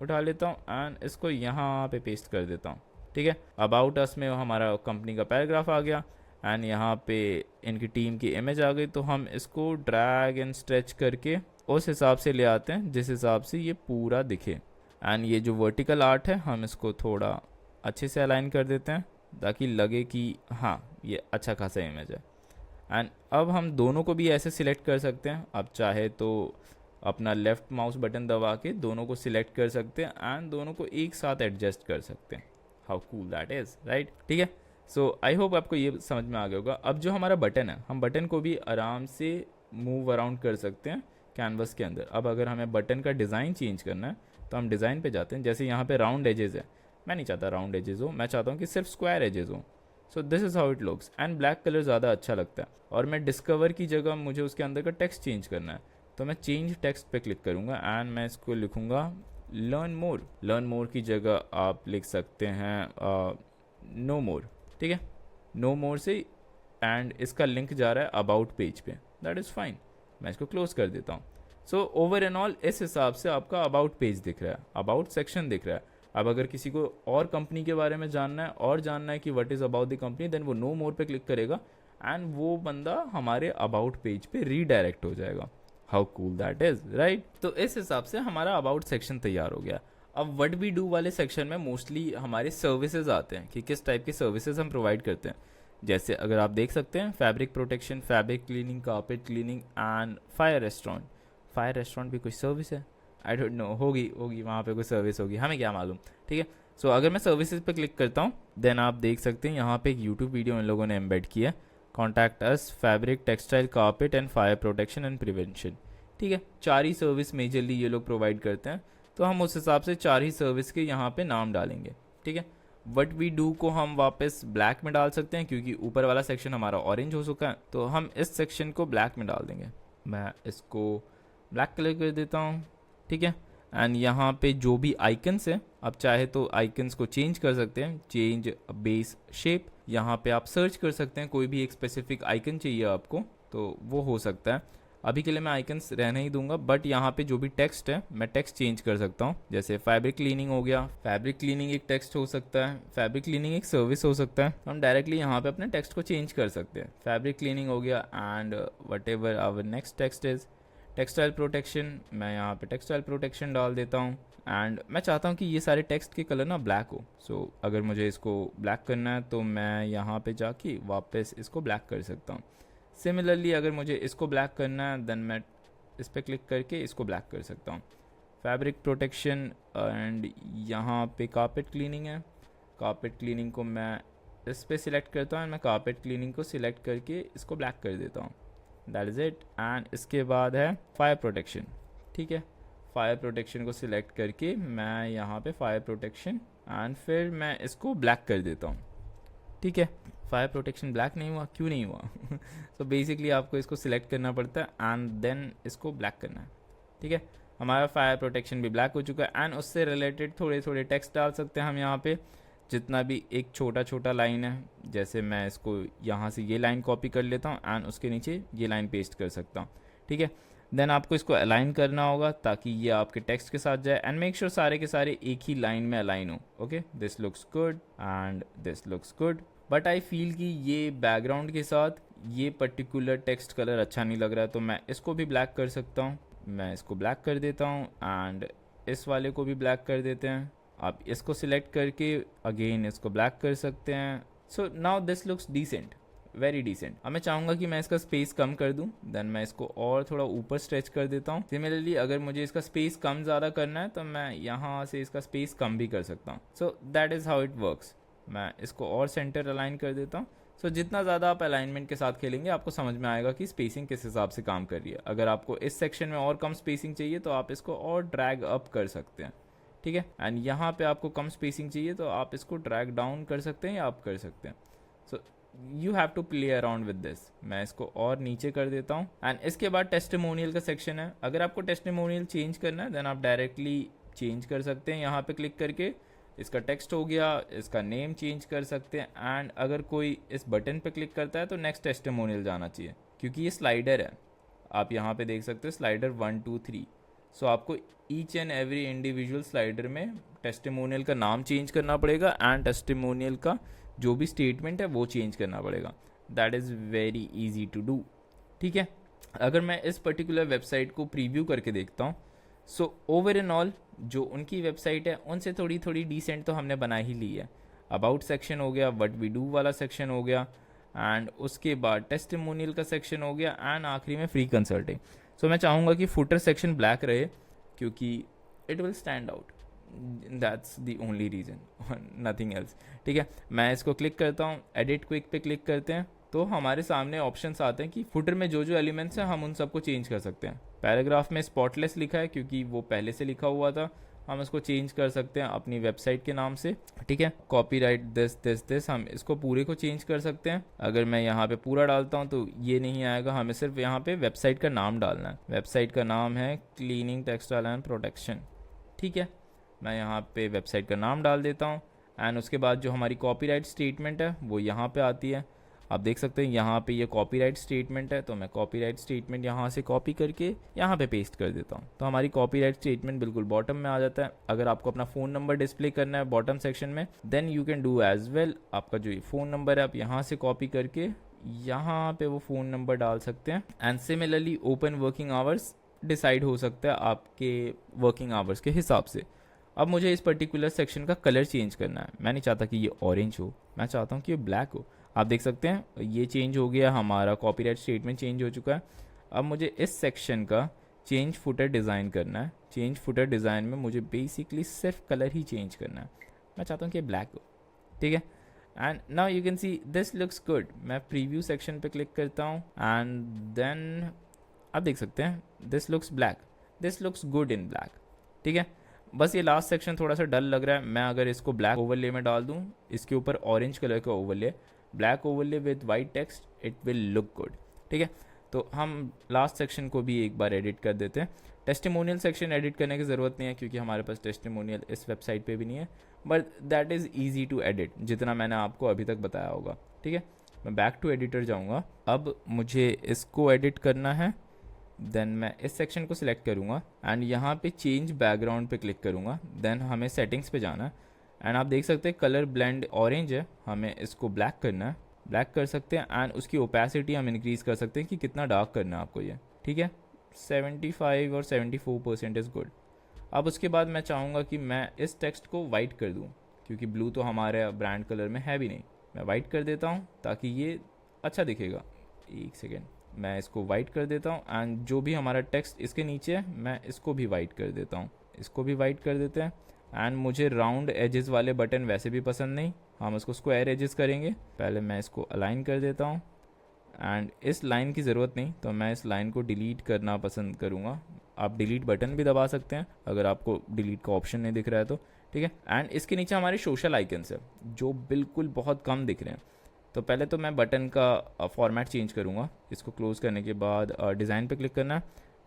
उठा लेता हूँ एंड इसको यहाँ पे पेस्ट कर देता हूँ, ठीक है। अबाउट अस में हमारा कंपनी का पैराग्राफ आ गया एंड यहाँ पे इनकी टीम की इमेज आ गई। तो हम इसको ड्रैग एंड स्ट्रेच करके उस हिसाब से ले आते हैं जिस हिसाब से ये पूरा दिखे एंड ये जो वर्टिकल आर्ट है हम इसको थोड़ा अच्छे से अलाइन कर देते हैं ताकि लगे कि हाँ ये अच्छा खासा इमेज है। एंड अब हम दोनों को भी ऐसे सिलेक्ट कर सकते हैं। आप चाहे तो अपना लेफ़्ट माउस बटन दबा के दोनों को सिलेक्ट कर सकते हैं एंड दोनों को एक साथ एडजस्ट कर सकते हैं। How cool that is, right, ठीक है। सो आई होप आपको ये समझ में आ गया होगा। अब जो हमारा बटन है हम बटन को भी आराम से मूव अराउंड कर सकते हैं कैनवस के अंदर। अब अगर हमें बटन का डिज़ाइन चेंज करना है तो हम डिज़ाइन पे जाते हैं। जैसे यहाँ पे राउंड एजेस है, मैं नहीं चाहता राउंड एजेस हो, मैं चाहता हूँ कि सिर्फ स्क्वायर एजेस हो। सो this is how it looks and black colour ज़्यादा अच्छा लगता है। और मैं डिस्कवर की जगह मुझे उसके अंदर का टेक्स्ट चेंज करना है तो मैं चेंज टेक्स्ट पे क्लिक करूँगा एंड मैं इसको लिखूँगा लर्न मोर। लर्न मोर की जगह आप लिख सकते हैं नो मोर, ठीक है। नो मोर से एंड इसका लिंक जा रहा है अबाउट पेज पे, दैट इज़ फाइन। मैं इसको क्लोज कर देता हूँ। सो ओवर एंड ऑल इस हिसाब से आपका अबाउट पेज दिख रहा है, अबाउट सेक्शन दिख रहा है। अब अगर किसी को और कंपनी के बारे में जानना है और जानना है कि what is about the company then वो नो मोर पे क्लिक करेगा एंड वो बंदा हमारे अबाउट पेज पे रीडायरेक्ट हो जाएगा। How cool that is, right. तो इस हिसाब से हमारा अबाउट सेक्शन तैयार हो गया। अब व्हाट वी डू वाले सेक्शन में मोस्टली हमारे सर्विसेज आते हैं कि किस टाइप के सर्विसेज हम प्रोवाइड करते हैं। जैसे अगर आप देख सकते हैं fabric protection, fabric cleaning, carpet cleaning and fire restaurant. Fire restaurant भी कोई सर्विस है, आई डोंट नो, होगी वहाँ पे कोई सर्विस होगी, हमें क्या मालूम, ठीक है। सो अगर मैं सर्विसेज पे क्लिक करता हूँ देन आप देख सकते हैं यहाँ पे एक यूट्यूब वीडियो इन लोगों ने एम्बेड किया है, contact us fabric textile carpet and fire protection and prevention. ठीक है, 4 ही सर्विस मेजरली ये लोग प्रोवाइड करते हैं, तो हम उस हिसाब से 4 ही सर्विस के यहाँ पे नाम डालेंगे। ठीक है, वट वी डू को हम वापस ब्लैक में डाल सकते हैं क्योंकि ऊपर वाला सेक्शन हमारा ऑरेंज हो चुका है, तो हम इस सेक्शन को ब्लैक में डाल देंगे। मैं इसको ब्लैक कलर कर देता हूँ। ठीक है, एंड यहाँ पे जो भी आइकन्स हैं, आप चाहे तो आइकन्स को चेंज कर सकते हैं, चेंज बेस शेप। यहाँ पे आप सर्च कर सकते हैं, कोई भी एक स्पेसिफिक आइकन चाहिए आपको तो वो हो सकता है। अभी के लिए मैं आइकन्स रहने ही दूंगा, बट यहाँ पे जो भी टेक्स्ट है मैं टेक्स्ट चेंज कर सकता हूँ। जैसे फैब्रिक क्लीनिंग हो गया, फैब्रिक क्लीनिंग एक टेक्स्ट हो सकता है, फैब्रिक क्लीनिंग एक सर्विस हो सकता है, हम डायरेक्टली यहाँ पे अपने टेक्स्ट को चेंज कर सकते हैं। फैब्रिक क्लीनिंग हो गया and whatever our next text is. Textile protection, मैं यहाँ पे टेक्सटाइल प्रोटेक्शन डाल देता हूँ एंड मैं चाहता हूँ कि ये सारे टेक्स्ट के कलर ना ब्लैक हो। सो अगर मुझे इसको ब्लैक करना है तो मैं यहाँ पे जाके वापस इसको ब्लैक कर सकता हूँ। सिमिलरली अगर मुझे इसको ब्लैक करना है देन मैं इस पर क्लिक करके इसको ब्लैक कर सकता हूँ। फैब्रिक प्रोटेक्शन एंड यहाँ पे कारपेट क्लीनिंग है, कारपेट क्लीनिंग को मैं इस पर सिलेक्ट करता हूँ, मैं कारपेट क्लीनिंग को सिलेक्ट करके इसको ब्लैक कर देता हूँ। That is it. एंड इसके बाद है फायर प्रोटेक्शन। ठीक है, फायर प्रोटेक्शन को सिलेक्ट करके मैं यहाँ पे फायर प्रोटेक्शन एंड फिर मैं इसको ब्लैक कर देता हूँ। ठीक है, फायर प्रोटेक्शन ब्लैक नहीं हुआ, क्यों नहीं हुआ? तो बेसिकली आपको इसको सिलेक्ट करना पड़ता है एंड देन इसको ब्लैक करना है। ठीक है, हमारा फायर प्रोटेक्शन भी ब्लैक हो चुका है एंड उससे रिलेटेड थोड़े थोड़े टेक्स्ट डाल सकते हैं हम यहाँ पे, जितना भी एक छोटा छोटा लाइन है। जैसे मैं इसको यहाँ से ये लाइन कॉपी कर लेता हूँ एंड उसके नीचे ये लाइन पेस्ट कर सकता हूँ। ठीक है, देन आपको इसको अलाइन करना होगा ताकि ये आपके टेक्स्ट के साथ जाए एंड मेक श्योर सारे के सारे एक ही लाइन में अलाइन हो। Okay, this looks good and this looks good, but I feel कि ये बैकग्राउंड के साथ ये पर्टिकुलर टेक्स्ट कलर अच्छा नहीं लग रहा है, तो मैं इसको भी ब्लैक कर सकता हूँ। मैं इसको ब्लैक कर देता हूँ एंड इस वाले को भी ब्लैक कर देते हैं। आप इसको सिलेक्ट करके अगेन इसको ब्लैक कर सकते हैं। So now this looks decent, very decent. अब मैं चाहूँगा कि मैं इसका स्पेस कम कर दूँ, देन मैं इसको और थोड़ा ऊपर स्ट्रेच कर देता हूँ। सिमिलरली अगर मुझे इसका स्पेस कम ज़्यादा करना है तो मैं यहाँ से इसका स्पेस कम भी कर सकता हूँ। So that is how it works. मैं इसको और सेंटर अलाइन कर देता हूँ। सो जितना ज़्यादा आप अलाइनमेंट के साथ खेलेंगे आपको समझ में आएगा कि स्पेसिंग किस हिसाब से काम कर रही है। अगर आपको इस सेक्शन में और कम स्पेसिंग चाहिए तो आप इसको और ड्रैग अप कर सकते हैं। ठीक है, एंड यहाँ पे आपको कम स्पेसिंग चाहिए तो आप इसको ड्रैग डाउन कर सकते हैं या अप कर सकते हैं। So you have to play around with this. मैं इसको और नीचे कर देता हूँ एंड इसके बाद टेस्टिमोनियल का सेक्शन है। अगर आपको टेस्टिमोनियल चेंज करना है देन आप डायरेक्टली चेंज कर सकते हैं। यहाँ पे क्लिक करके इसका टेक्स्ट हो गया, इसका नेम चेंज कर सकते हैं एंड अगर कोई इस बटन पे क्लिक करता है तो नेक्स्ट टेस्टिमोनियल जाना चाहिए क्योंकि ये स्लाइडर है। आप यहाँ पे देख सकते हो स्लाइडर 1 2 3। सो आपको each and every individual slider में टेस्टिमोनियल का नाम चेंज करना पड़ेगा एंड टेस्टिमोनियल का जो भी स्टेटमेंट है वो चेंज करना पड़ेगा। That is very easy to do. ठीक है, अगर मैं इस पर्टिकुलर वेबसाइट को प्रीव्यू करके देखता हूँ, सो ओवर इन ऑल जो उनकी वेबसाइट है उनसे थोड़ी थोड़ी डिसेंट तो हमने बना ही ली है। अबाउट सेक्शन हो गया, व्हाट वी डू वाला सेक्शन हो गया एंड उसके बाद टेस्टिमोनियल का सेक्शन हो गया एंड आखिरी में फ्री कंसल्टिंग। सो मैं चाहूँगा कि फुटर सेक्शन ब्लैक रहे क्योंकि it will stand out, that's the only reason, nothing else. ठीक है, मैं इसको क्लिक करता हूँ, एडिट क्विक पे क्लिक करते हैं तो हमारे सामने ऑप्शंस आते हैं कि फुटर में जो जो एलिमेंट्स हैं हम उन सबको चेंज कर सकते हैं। पैराग्राफ में स्पॉटलेस लिखा है क्योंकि वो पहले से लिखा हुआ था, हम इसको चेंज कर सकते हैं अपनी वेबसाइट के नाम से। ठीक है, कॉपीराइट दिस दिस दिस, हम इसको पूरे को चेंज कर सकते हैं। अगर मैं यहाँ पे पूरा डालता हूँ तो ये नहीं आएगा, हमें सिर्फ यहाँ पे वेबसाइट का नाम डालना है। वेबसाइट का नाम है क्लीनिंग टेक्सटाइल एंड प्रोटेक्शन। ठीक है, मैं यहाँ पे वेबसाइट का नाम डाल देता हूँ एंड उसके बाद जो हमारी कॉपीराइट स्टेटमेंट है वो यहाँ पे आती है। आप देख सकते हैं यहाँ पे ये कॉपीराइट स्टेटमेंट है, तो मैं कॉपीराइट स्टेटमेंट यहाँ से कॉपी करके यहाँ पे पेस्ट कर देता हूँ, तो हमारी कॉपीराइट स्टेटमेंट बिल्कुल बॉटम में आ जाता है। अगर आपको अपना फ़ोन नंबर डिस्प्ले करना है बॉटम सेक्शन में then you can do as well. आपका जो ये फ़ोन नंबर है आप यहाँ से कॉपी करके यहाँ पे वो फ़ोन नंबर डाल सकते हैं and similarly open working hours decide हो सकता है आपके वर्किंग आवर्स के हिसाब से। अब मुझे इस पर्टिकुलर सेक्शन का कलर चेंज करना है। मैं नहीं चाहता कि ये ऑरेंज हो, मैं चाहता हूँ कि ये ब्लैक हो। आप देख सकते हैं ये चेंज हो गया, हमारा कॉपीराइट स्टेटमेंट चेंज हो चुका है। अब मुझे इस सेक्शन का चेंज फुटर डिज़ाइन करना है। चेंज फुटर डिज़ाइन में मुझे बेसिकली सिर्फ कलर ही चेंज करना है। मैं चाहता हूँ कि ब्लैक हो। ठीक है, and now you can see this looks good. मैं प्रीव्यू सेक्शन पे क्लिक करता हूँ एंड देन आप देख सकते हैं this looks black, this looks good in black. ठीक है, बस ये लास्ट सेक्शन थोड़ा सा डल लग रहा है। मैं अगर इसको ब्लैक ओवरले में डाल दूँ, इसके ऊपर ऑरेंज कलर का overlay, black overlay with white text, it will look good. ठीक है, तो हम लास्ट सेक्शन को भी एक बार एडिट कर देते हैं। टेस्टिमोनियल सेक्शन एडिट करने की ज़रूरत नहीं है क्योंकि हमारे पास टेस्टिमोनियल इस वेबसाइट पे भी नहीं है, but that is easy to edit जितना मैंने आपको अभी तक बताया होगा। ठीक है, मैं बैक टू एडिटर जाऊँगा। अब मुझे इसको एडिट करना है, देन मैं इस सेक्शन को सिलेक्ट करूँगा एंड यहाँ पे चेंज बैकग्राउंड पे क्लिक करूँगा। देन हमें सेटिंग्स पे जाना है एंड आप देख सकते हैं कलर ब्लेंड ऑरेंज है, हमें इसको ब्लैक करना है, ब्लैक कर सकते हैं एंड उसकी ओपेसिटी हम इंक्रीज़ कर सकते हैं कि कितना डार्क करना है आपको ये। ठीक है, 75 और 74% इज़ गुड। अब उसके बाद मैं चाहूँगा कि मैं इस टेक्स्ट को वाइट कर दूँ क्योंकि ब्लू तो हमारे ब्रांड कलर में है भी नहीं। मैं वाइट कर देता हूँ ताकि ये अच्छा दिखेगा। एक सेकेंड, मैं इसको वाइट कर देता हूँ एंड जो भी हमारा टेक्स्ट इसके नीचे है मैं इसको भी वाइट कर देता हूँ। इसको भी वाइट कर देते हैं एंड मुझे राउंड एजेस वाले बटन वैसे भी पसंद नहीं, हम इसको स्क्वायर एजेस करेंगे। पहले मैं इसको अलाइन कर देता हूँ एंड इस लाइन की ज़रूरत नहीं तो मैं इस लाइन को डिलीट करना पसंद करूँगा। आप डिलीट बटन भी दबा सकते हैं अगर आपको डिलीट का ऑप्शन नहीं दिख रहा है तो। ठीक है, एंड इसके नीचे हमारे सोशल आइकन्स है जो बिल्कुल बहुत कम दिख रहे हैं। तो पहले तो मैं बटन का फॉर्मेट चेंज करूँगा। इसको क्लोज करने के बाद डिज़ाइन पे क्लिक करना।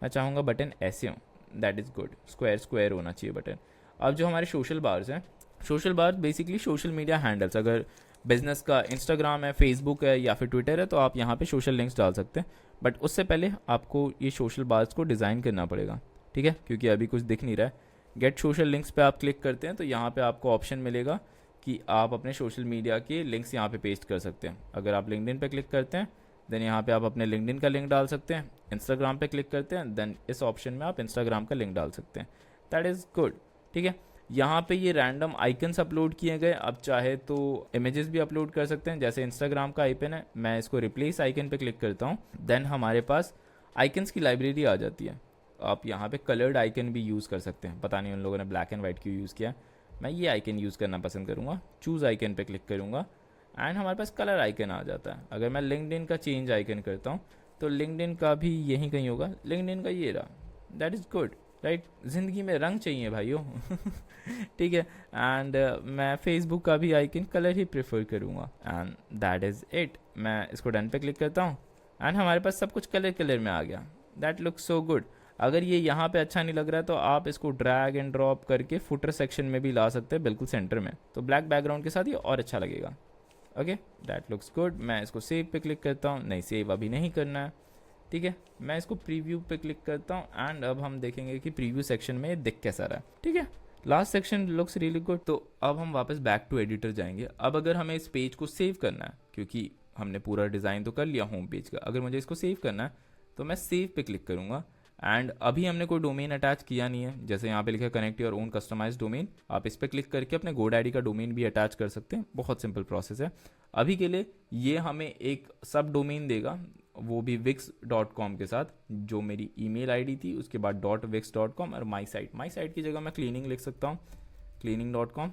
मैं चाहूँगा बटन ऐसे हो, that is good, square square होना चाहिए बटन। अब जो हमारे सोशल बार्स हैं, सोशल बार बेसिकली सोशल मीडिया हैंडल्स, अगर बिजनेस का इंस्टाग्राम है, फेसबुक है या फिर ट्विटर है तो आप यहाँ पे सोशल लिंक्स डाल सकते हैं। बट उससे पहले आपको ये सोशल बार्स को डिज़ाइन करना पड़ेगा। ठीक है, क्योंकि अभी कुछ दिख नहीं रहा है। गेट सोशल लिंक्स पे आप क्लिक करते हैं तो यहाँ पे आपको ऑप्शन मिलेगा कि आप अपने सोशल मीडिया के लिंक्स यहाँ पे पेस्ट कर सकते हैं। अगर आप लिंक्डइन पे क्लिक करते हैं देन यहाँ पे आप अपने लिंक्डइन का लिंक डाल सकते हैं। इंस्टाग्राम पे क्लिक करते हैं देन इस ऑप्शन में आप इंस्टाग्राम का लिंक डाल सकते हैं। That is good. ठीक है, यहाँ पे ये रैंडम आइकन्स अपलोड किए गए। अब चाहे तो इमेजेस भी अपलोड कर सकते हैं, जैसे इंस्टाग्राम का आइकन है, मैं इसको रिप्लेस आइकन पे क्लिक करता हूँ। देन हमारे पास आइकन्स की लाइब्रेरी आ जाती है। आप यहाँ पे कलर्ड आइकन भी यूज़ कर सकते हैं। पता नहीं उन लोगों ने ब्लैक एंड वाइट क्यों यूज़ किया, मैं ये आइकन यूज़ करना पसंद करूँगा। चूज़ आइकन पे क्लिक करूँगा एंड हमारे पास कलर आइकन आ जाता है। अगर मैं लिंक्डइन का चेंज आइकन करता हूँ तो लिंक्डइन का भी यहीं कहीं होगा। लिंक्डइन का ये रहा, दैट इज़ गुड राइट। ज़िंदगी में रंग चाहिए भाइयों। ठीक है, एंड मैं फेसबुक का भी आइकन कलर ही प्रेफर करूँगा एंड दैट इज़ इट। मैं इसको डन पे क्लिक करता हूँ एंड हमारे पास सब कुछ कलर कलर में आ गया। That looks so good. अगर ये यहाँ पे अच्छा नहीं लग रहा है तो आप इसको ड्रैग एंड ड्रॉप करके फुटर सेक्शन में भी ला सकते हैं, बिल्कुल सेंटर में, तो ब्लैक बैकग्राउंड के साथ ये और अच्छा लगेगा। Okay, that looks good. मैं इसको सेव पे क्लिक करता हूँ, नहीं सेव अभी नहीं करना है। ठीक है, मैं इसको प्रीव्यू पे क्लिक करता हूँ एंड अब हम देखेंगे कि प्रीव्यू सेक्शन में ये दिख कैसा रहा है। ठीक है, last section looks really good. तो अब हम वापस बैक टू एडिटर जाएंगे। अब अगर हमें इस पेज को सेव करना है, क्योंकि हमने पूरा डिज़ाइन तो कर लिया होम पेज का, अगर मुझे इसको सेव करना है तो मैं सेव पे क्लिक करूँगा एंड अभी हमने कोई डोमेन अटैच किया नहीं है। जैसे यहाँ पे लिखा है connect your own customize domain, आप इस पर क्लिक करके अपने GoDaddy का डोमेन भी अटैच कर सकते हैं। बहुत सिंपल प्रोसेस है। अभी के लिए ये हमें एक सब डोमेन देगा, वो भी wix.com के साथ, जो मेरी ईमेल आईडी थी, उसके बाद .wix.com और माई साइट की जगह मैं क्लीनिंग लिख सकता हूँ। cleaning.com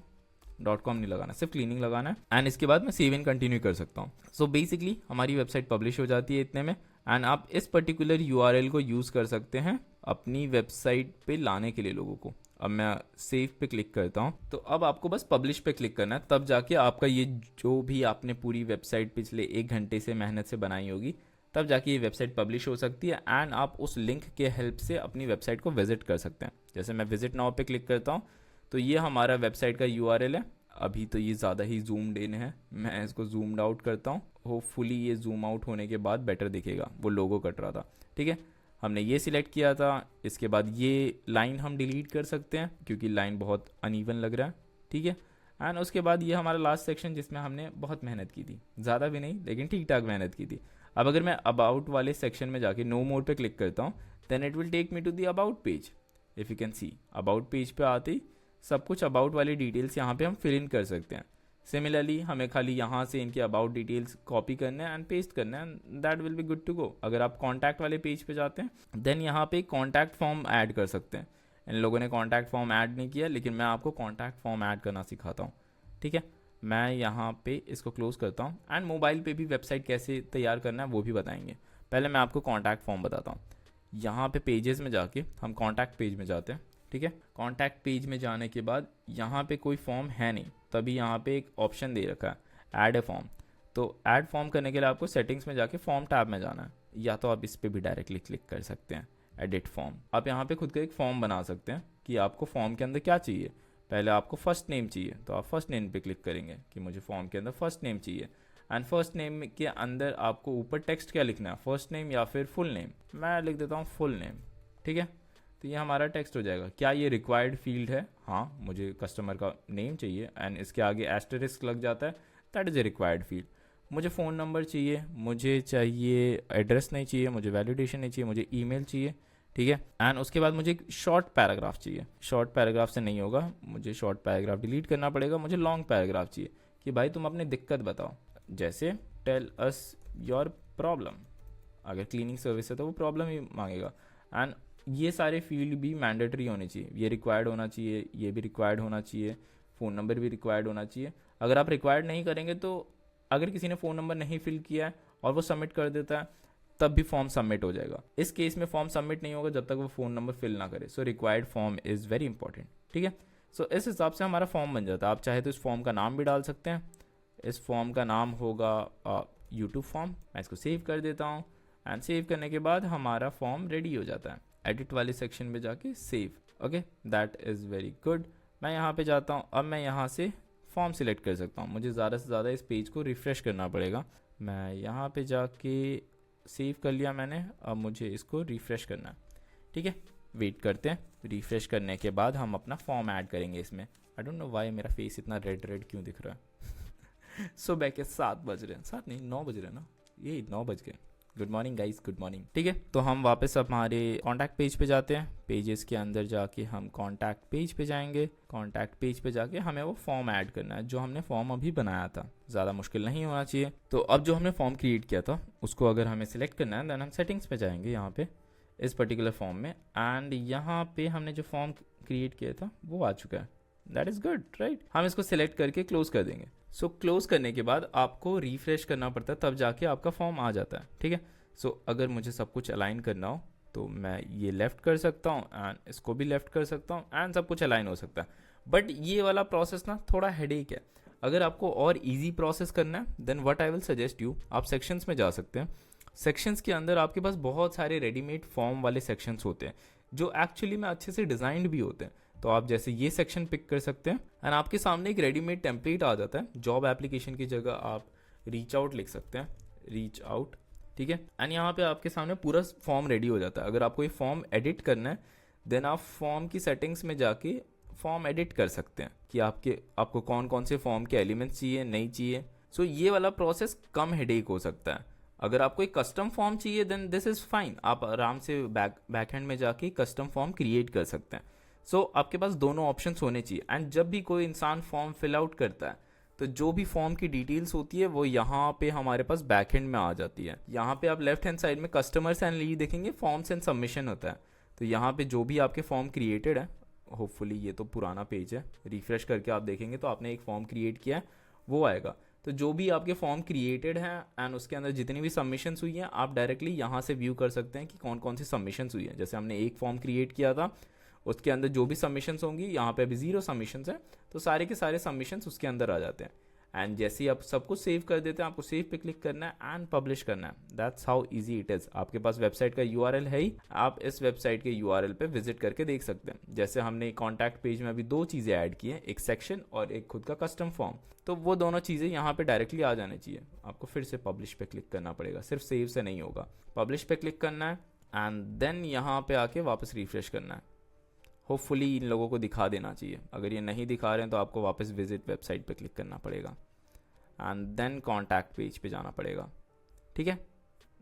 नहीं लगाना, सिर्फ क्लीनिंग लगाना है एंड इसके बाद मैं सेव एंड कंटिन्यू कर सकता हूँ। सो बेसिकली हमारी वेबसाइट पब्लिश हो जाती है इतने में एंड आप इस पर्टिकुलर URL को यूज़ कर सकते हैं अपनी वेबसाइट पे लाने के लिए लोगों को। अब मैं सेव पे क्लिक करता हूँ तो अब आपको बस पब्लिश पे क्लिक करना है, तब जाके आपका ये जो भी आपने पूरी वेबसाइट पिछले 1 घंटे से मेहनत से बनाई होगी तब जाके ये वेबसाइट पब्लिश हो सकती है एंड आप उस लिंक के हेल्प से अपनी वेबसाइट को विजिट कर सकते हैं। जैसे मैं विजिट नाउ पे क्लिक करता हूँ तो ये हमारा वेबसाइट का URL है। अभी तो ये ज़्यादा ही जूम्ड इन है, मैं इसको जूम्ड आउट करता हूँ। होपफुली ये जूम आउट होने के बाद बेटर दिखेगा, वो लोगो कट रहा था। ठीक है, हमने ये सिलेक्ट किया था। इसके बाद ये लाइन हम डिलीट कर सकते हैं क्योंकि लाइन बहुत अनइवन लग रहा है। ठीक है, एंड उसके बाद ये हमारा लास्ट सेक्शन जिसमें हमने बहुत मेहनत की थी, ज़्यादा भी नहीं लेकिन ठीक ठाक मेहनत की थी। अब अगर मैं अबाउट वाले सेक्शन में जाके नो मोर पे क्लिक करता हूँ then it will take me to the about page. If you can see, about page पे आते ही सब कुछ अबाउट वाली डिटेल्स यहाँ पे हम फिल इन कर सकते हैं। सिमिलरली हमें खाली यहाँ से इनके अबाउट डिटेल्स कॉपी करना है एंड पेस्ट करना है, that will be good to go. अगर आप कॉन्टैक्ट वाले पेज पे जाते हैं देन यहाँ पे कॉन्टैक्ट फॉर्म ऐड कर सकते हैं। इन लोगों ने कॉन्टैक्ट फॉर्म ऐड नहीं किया लेकिन मैं आपको कॉन्टैक्ट फॉर्म ऐड करना सिखाता हूँ। ठीक है, मैं यहाँ पे इसको क्लोज करता हूँ एंड मोबाइल पे भी वेबसाइट कैसे तैयार करना है वो भी बताएंगे। पहले मैं आपको कॉन्टैक्ट फॉर्म बताता हूँ। यहाँ पे पेजेस में जाके हम कॉन्टैक्ट पेज में जाते हैं, ठीक है। कॉन्टैक्ट पेज में जाने के बाद यहाँ पे कोई फॉर्म है नहीं, तभी यहाँ पे एक ऑप्शन दे रखा है ऐड ए फॉर्म। तो ऐड फॉर्म करने के लिए आपको सेटिंग्स में जाके फॉर्म टैब में जाना है, या तो आप इस पर भी डायरेक्टली क्लिक कर सकते हैं एडिट फॉर्म। आप यहाँ पे खुद का एक फॉर्म बना सकते हैं कि आपको फॉर्म के अंदर क्या चाहिए। पहले आपको फर्स्ट नेम चाहिए, तो आप फर्स्ट नेम पे क्लिक करेंगे कि मुझे फॉर्म के अंदर फर्स्ट नेम चाहिए। एंड फर्स्ट नेम के अंदर आपको ऊपर टेक्स्ट क्या लिखना है, फर्स्ट नेम या फिर फुल नेम। मैं लिख देता हूँ फुल नेम, ठीक है। तो ये हमारा टेक्स्ट हो जाएगा। क्या ये रिक्वायर्ड फील्ड है? हाँ, मुझे कस्टमर का नेम चाहिए एंड इसके आगे एस्टेरिस्क लग जाता है, that is a required field. मुझे फ़ोन नंबर चाहिए, मुझे चाहिए एड्रेस नहीं चाहिए, मुझे वैलिडेशन नहीं चाहिए, मुझे ईमेल चाहिए, ठीक है। एंड उसके बाद मुझे एक शॉर्ट पैराग्राफ चाहिए। शॉर्ट पैराग्राफ से नहीं होगा, मुझे शॉर्ट पैराग्राफ डिलीट करना पड़ेगा। मुझे लॉन्ग पैराग्राफ चाहिए कि भाई तुम अपनी दिक्कत बताओ, जैसे टेल अस योर प्रॉब्लम। अगर क्लीनिंग सर्विस है तो वो प्रॉब्लम ही मांगेगा। एंड ये सारे फील्ड भी मैंडेटरी होने चाहिए, ये रिक्वायर्ड होना चाहिए, ये भी रिक्वायर्ड होना चाहिए, फ़ोन नंबर भी रिक्वायर्ड होना चाहिए। अगर आप रिक्वायर्ड नहीं करेंगे तो अगर किसी ने फ़ोन नंबर नहीं फिल किया है और वो सबमिट कर देता है, तब भी फॉर्म सबमिट हो जाएगा। इस केस में फॉर्म सबमिट नहीं होगा जब तक वो फ़ोन नंबर फिल ना करे। So required form is very important, ठीक है। सो इस हिसाब से हमारा फॉर्म बन जाता है। आप चाहे तो इस फॉर्म का नाम भी डाल सकते हैं। इस फॉर्म का नाम होगा यूट्यूब फॉर्म। मैं इसको सेव कर देता हूँ एंड सेव करने के बाद हमारा फॉर्म रेडी हो जाता है। एडिट वाले सेक्शन में जाके save, okay, that is very good. मैं यहाँ पे जाता हूँ। अब मैं यहाँ से फॉर्म सिलेक्ट कर सकता हूँ। मुझे ज़्यादा से ज़्यादा इस पेज को रिफ़्रेश करना पड़ेगा। मैं यहाँ पे जाके सेव कर लिया मैंने। अब मुझे इसको रिफ़्रेश करना है, ठीक है। वेट करते हैं। रिफ़्रेश करने के बाद हम अपना फॉर्म ऐड करेंगे इसमें। आई डोंट नो वाई मेरा फेस इतना रेड रेड क्यों दिख रहा है। सुबह के 7 बज रहे हैं, 7 नहीं 9 बज रहे हैं ना, ये 9 बज गए। Good morning guys, good morning, ठीक है। तो हम वापस हमारे कॉन्टैक्ट पेज पे जाते हैं। पेजेस के अंदर जाके हम कॉन्टैक्ट पेज पे जाएंगे। कॉन्टैक्ट पेज पे जाके हमें वो फॉर्म ऐड करना है जो हमने फॉर्म अभी बनाया था। ज़्यादा मुश्किल नहीं होना चाहिए। तो अब जो हमने फॉर्म क्रिएट किया था उसको अगर हमें सिलेक्ट करना है, देन हम सेटिंग्स पे जाएंगे यहाँ पे इस पर्टिकुलर फॉर्म में। एंड यहाँ पे हमने जो फॉर्म क्रिएट किया था वो आ चुका है। That is good, right. हम इसको सिलेक्ट करके क्लोज कर देंगे। सो क्लोज करने के बाद आपको रिफ्रेश करना पड़ता है, तब जाके आपका फॉर्म आ जाता है, ठीक है। सो अगर मुझे सब कुछ अलाइन करना हो तो मैं ये लेफ़्ट कर सकता हूँ एंड इसको भी लेफ़्ट कर सकता हूँ एंड सब कुछ अलाइन हो सकता है। बट ये वाला प्रोसेस ना थोड़ा हेडेक है। अगर आपको और इजी प्रोसेस करना है then what I will suggest you, आप सेक्शंस में जा सकते हैं। सेक्शंस के अंदर आपके पास बहुत सारे रेडीमेड फॉर्म वाले सेक्शंस होते हैं जो एक्चुअली में अच्छे से डिज़ाइंड भी होते हैं। तो आप जैसे ये सेक्शन पिक कर सकते हैं एंड आपके सामने एक रेडीमेड टेम्पलेट आ जाता है। जॉब एप्लीकेशन की जगह आप रीच आउट लिख सकते हैं, रीच आउट, ठीक है। एंड यहाँ पे आपके सामने पूरा फॉर्म रेडी हो जाता है। अगर आपको ये फॉर्म एडिट करना है देन आप फॉर्म की सेटिंग्स में जाके फॉर्म एडिट कर सकते हैं कि आपको कौन कौन से फॉर्म के एलिमेंट्स चाहिए, नहीं चाहिए। सो ये वाला प्रोसेस कम हेडेक हो सकता है। अगर आपको एक कस्टम फॉर्म चाहिए देन दिस इज़ फाइन, आप आराम से बैक हैंड में जाके कस्टम फॉर्म क्रिएट कर सकते हैं। सो आपके पास दोनों ऑप्शंस होने चाहिए। एंड जब भी कोई इंसान फॉर्म फिल आउट करता है तो जो भी फॉर्म की डिटेल्स होती है वो यहाँ पे हमारे पास बैक एंड में आ जाती है। यहाँ पे आप लेफ्ट हैंड साइड में कस्टमर्स एंड लीड देखेंगे, फॉर्म्स एंड सबमिशन होता है। तो यहाँ पे जो भी आपके फॉर्म क्रिएटेड है, होपफुली ये तो पुराना पेज है, रिफ्रेश करके आप देखेंगे तो आपने एक फॉर्म क्रिएट किया है वो आएगा। तो जो भी आपके फॉर्म क्रिएटेड हैं एंड उसके अंदर जितनी भी सबमिशंस हुई हैं आप डायरेक्टली यहाँ से व्यू कर सकते हैं कि कौन कौन सी सबमिशंस हुई हैं। जैसे हमने एक फॉर्म क्रिएट किया था, उसके अंदर जो भी सबमिशंस होंगी, यहाँ पे अभी 0 सबमिशंस हैं, तो सारे के सारे सबमिशंस उसके अंदर आ जाते हैं। एंड जैसे ही आप सब कुछ सेव कर देते हैं, आपको सेव पे क्लिक करना है एंड पब्लिश करना है। That's how easy it is. आपके पास वेबसाइट का URL है ही, आप इस वेबसाइट के URL पे विजिट करके देख सकते हैं। जैसे हमने कॉन्टैक्ट पेज में अभी 2 चीज़ें ऐड की हैं, एक सेक्शन और एक खुद का कस्टम फॉर्म, तो वो दोनों चीज़ें यहाँ पे डायरेक्टली आ जानी चाहिए। आपको फिर से पब्लिश पे क्लिक करना पड़ेगा, सिर्फ सेव से नहीं होगा। पब्लिश पे क्लिक करना है एंड देन यहाँ पे आके वापस रिफ्रेश करना है। होपफुली इन लोगों को दिखा देना चाहिए। अगर ये नहीं दिखा रहे हैं तो आपको वापस विजिट वेबसाइट पे क्लिक करना पड़ेगा एंड देन कॉन्टैक्ट पेज पे जाना पड़ेगा, ठीक है।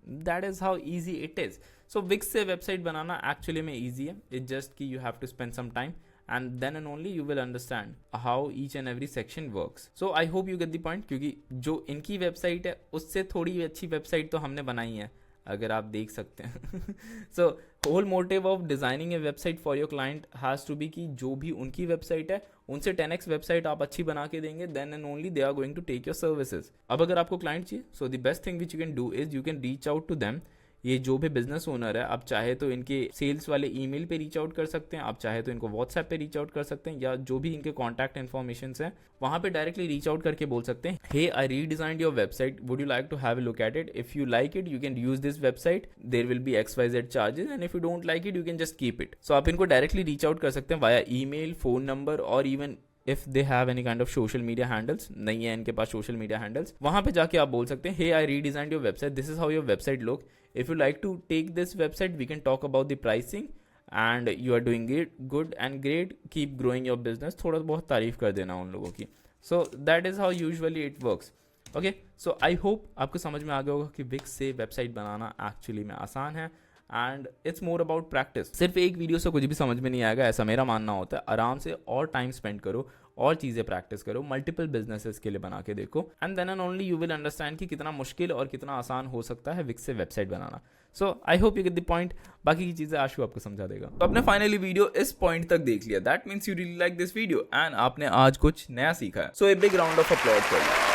That is how easy it is. So Wix से वेबसाइट बनाना एक्चुअली में ईजी है। इट जस्ट कि you have to spend some time and then and only you will understand how each and every section works. So I hope you get the point, क्योंकि जो इनकी website है उससे थोड़ी अच्छी वेबसाइट तो हमने बनाई है, अगर आप देख सकते हैं। So whole motive of designing a website for your client has to be कि जो भी उनकी वेबसाइट है उनसे 10x वेबसाइट आप अच्छी बना के देंगे, then and only they are going to take your services. अब अगर आपको क्लाइंट चाहिए, so the best thing which you can do is you can reach out to them ये जो भी बिजनेस ओनर है, आप चाहे तो इनके सेल्स वाले ईमेल पे रीच आउट कर सकते हैं, आप चाहे तो इनको व्हाट्सएप पे रीच आउट कर सकते हैं, या जो भी इनके कॉन्टैक्ट इन्फॉर्मेशन है वहाँ पे डायरेक्टली रीच आउट करके बोल सकते हैं, hey I redesigned your website, would you like to have a look at it, if you like it you can use this website, there will be XYZ charges, and if you don't like it you can just keep it. So आप इनको directly reach out कर सकते हैं via email, phone number, और even if they have any kind of social media handles, नहीं है इनके पास social media handles, वहां पे जाके आप बोल सकते हैं, hey I redesigned your website, this is how your website look, if you like to take this website we can talk about the pricing and you are doing it good and great, keep growing your business, थोड़ा बहुत तारीफ कर देना उन लोगों की। So that is how usually it works. Okay, so I hope आपको समझ में आ गया होगा कि विक्स से वेबसाइट बनाना एक्चुअली में आसान है and it's more about practice. सिर्फ एक वीडियो से कुछ भी समझ में नहीं आएगा, ऐसा मेरा मानना होता है। आराम से और टाइम स्पेंड करो और चीज़ें प्रैक्टिस करो, मल्टीपल बिजनेसेस के लिए बना के देखो, and then and only you will understand कि कितना मुश्किल और कितना आसान हो सकता है विक्स से website banana. So I hope you get the point. बाकी की चीज़ें आशु आपको समझा देगा। तो आपने फाइनली वीडियो इस पॉइंट तक देख लिया, that means you really like this video and आपने आज कुछ नया सीखा है। So a big round of applause for you.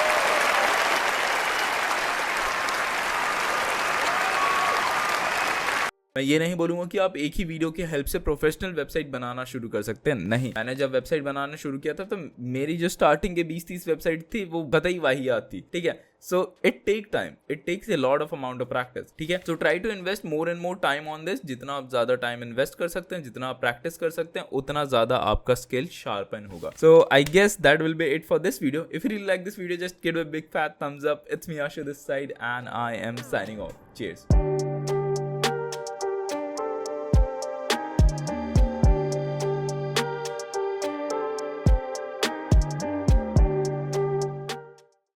मैं ये नहीं बोलूंगा कि आप एक ही वीडियो की हेल्प से प्रोफेशनल वेबसाइट बनाना शुरू कर सकते हैं, नहीं। मैंने जब वेबसाइट बनाना शुरू किया था तो मेरी जो स्टार्टिंग के 20-30 वेबसाइट थी वो कतई वाहियात थी, ठीक है। So it take time, it takes a lot of amount of practice, ठीक है। So try to invest more and more time on this. जितना आप ज्यादा टाइम इन्वेस्ट कर सकते हैं, जितना आप प्रैक्टिस कर सकते हैं, उतना ज्यादा आपका स्किल शार्पन होगा। So I guess that will be it for this video. If you really like this video just give a big fat thumbs up. It's me Ashu this side and I am signing off. Cheers.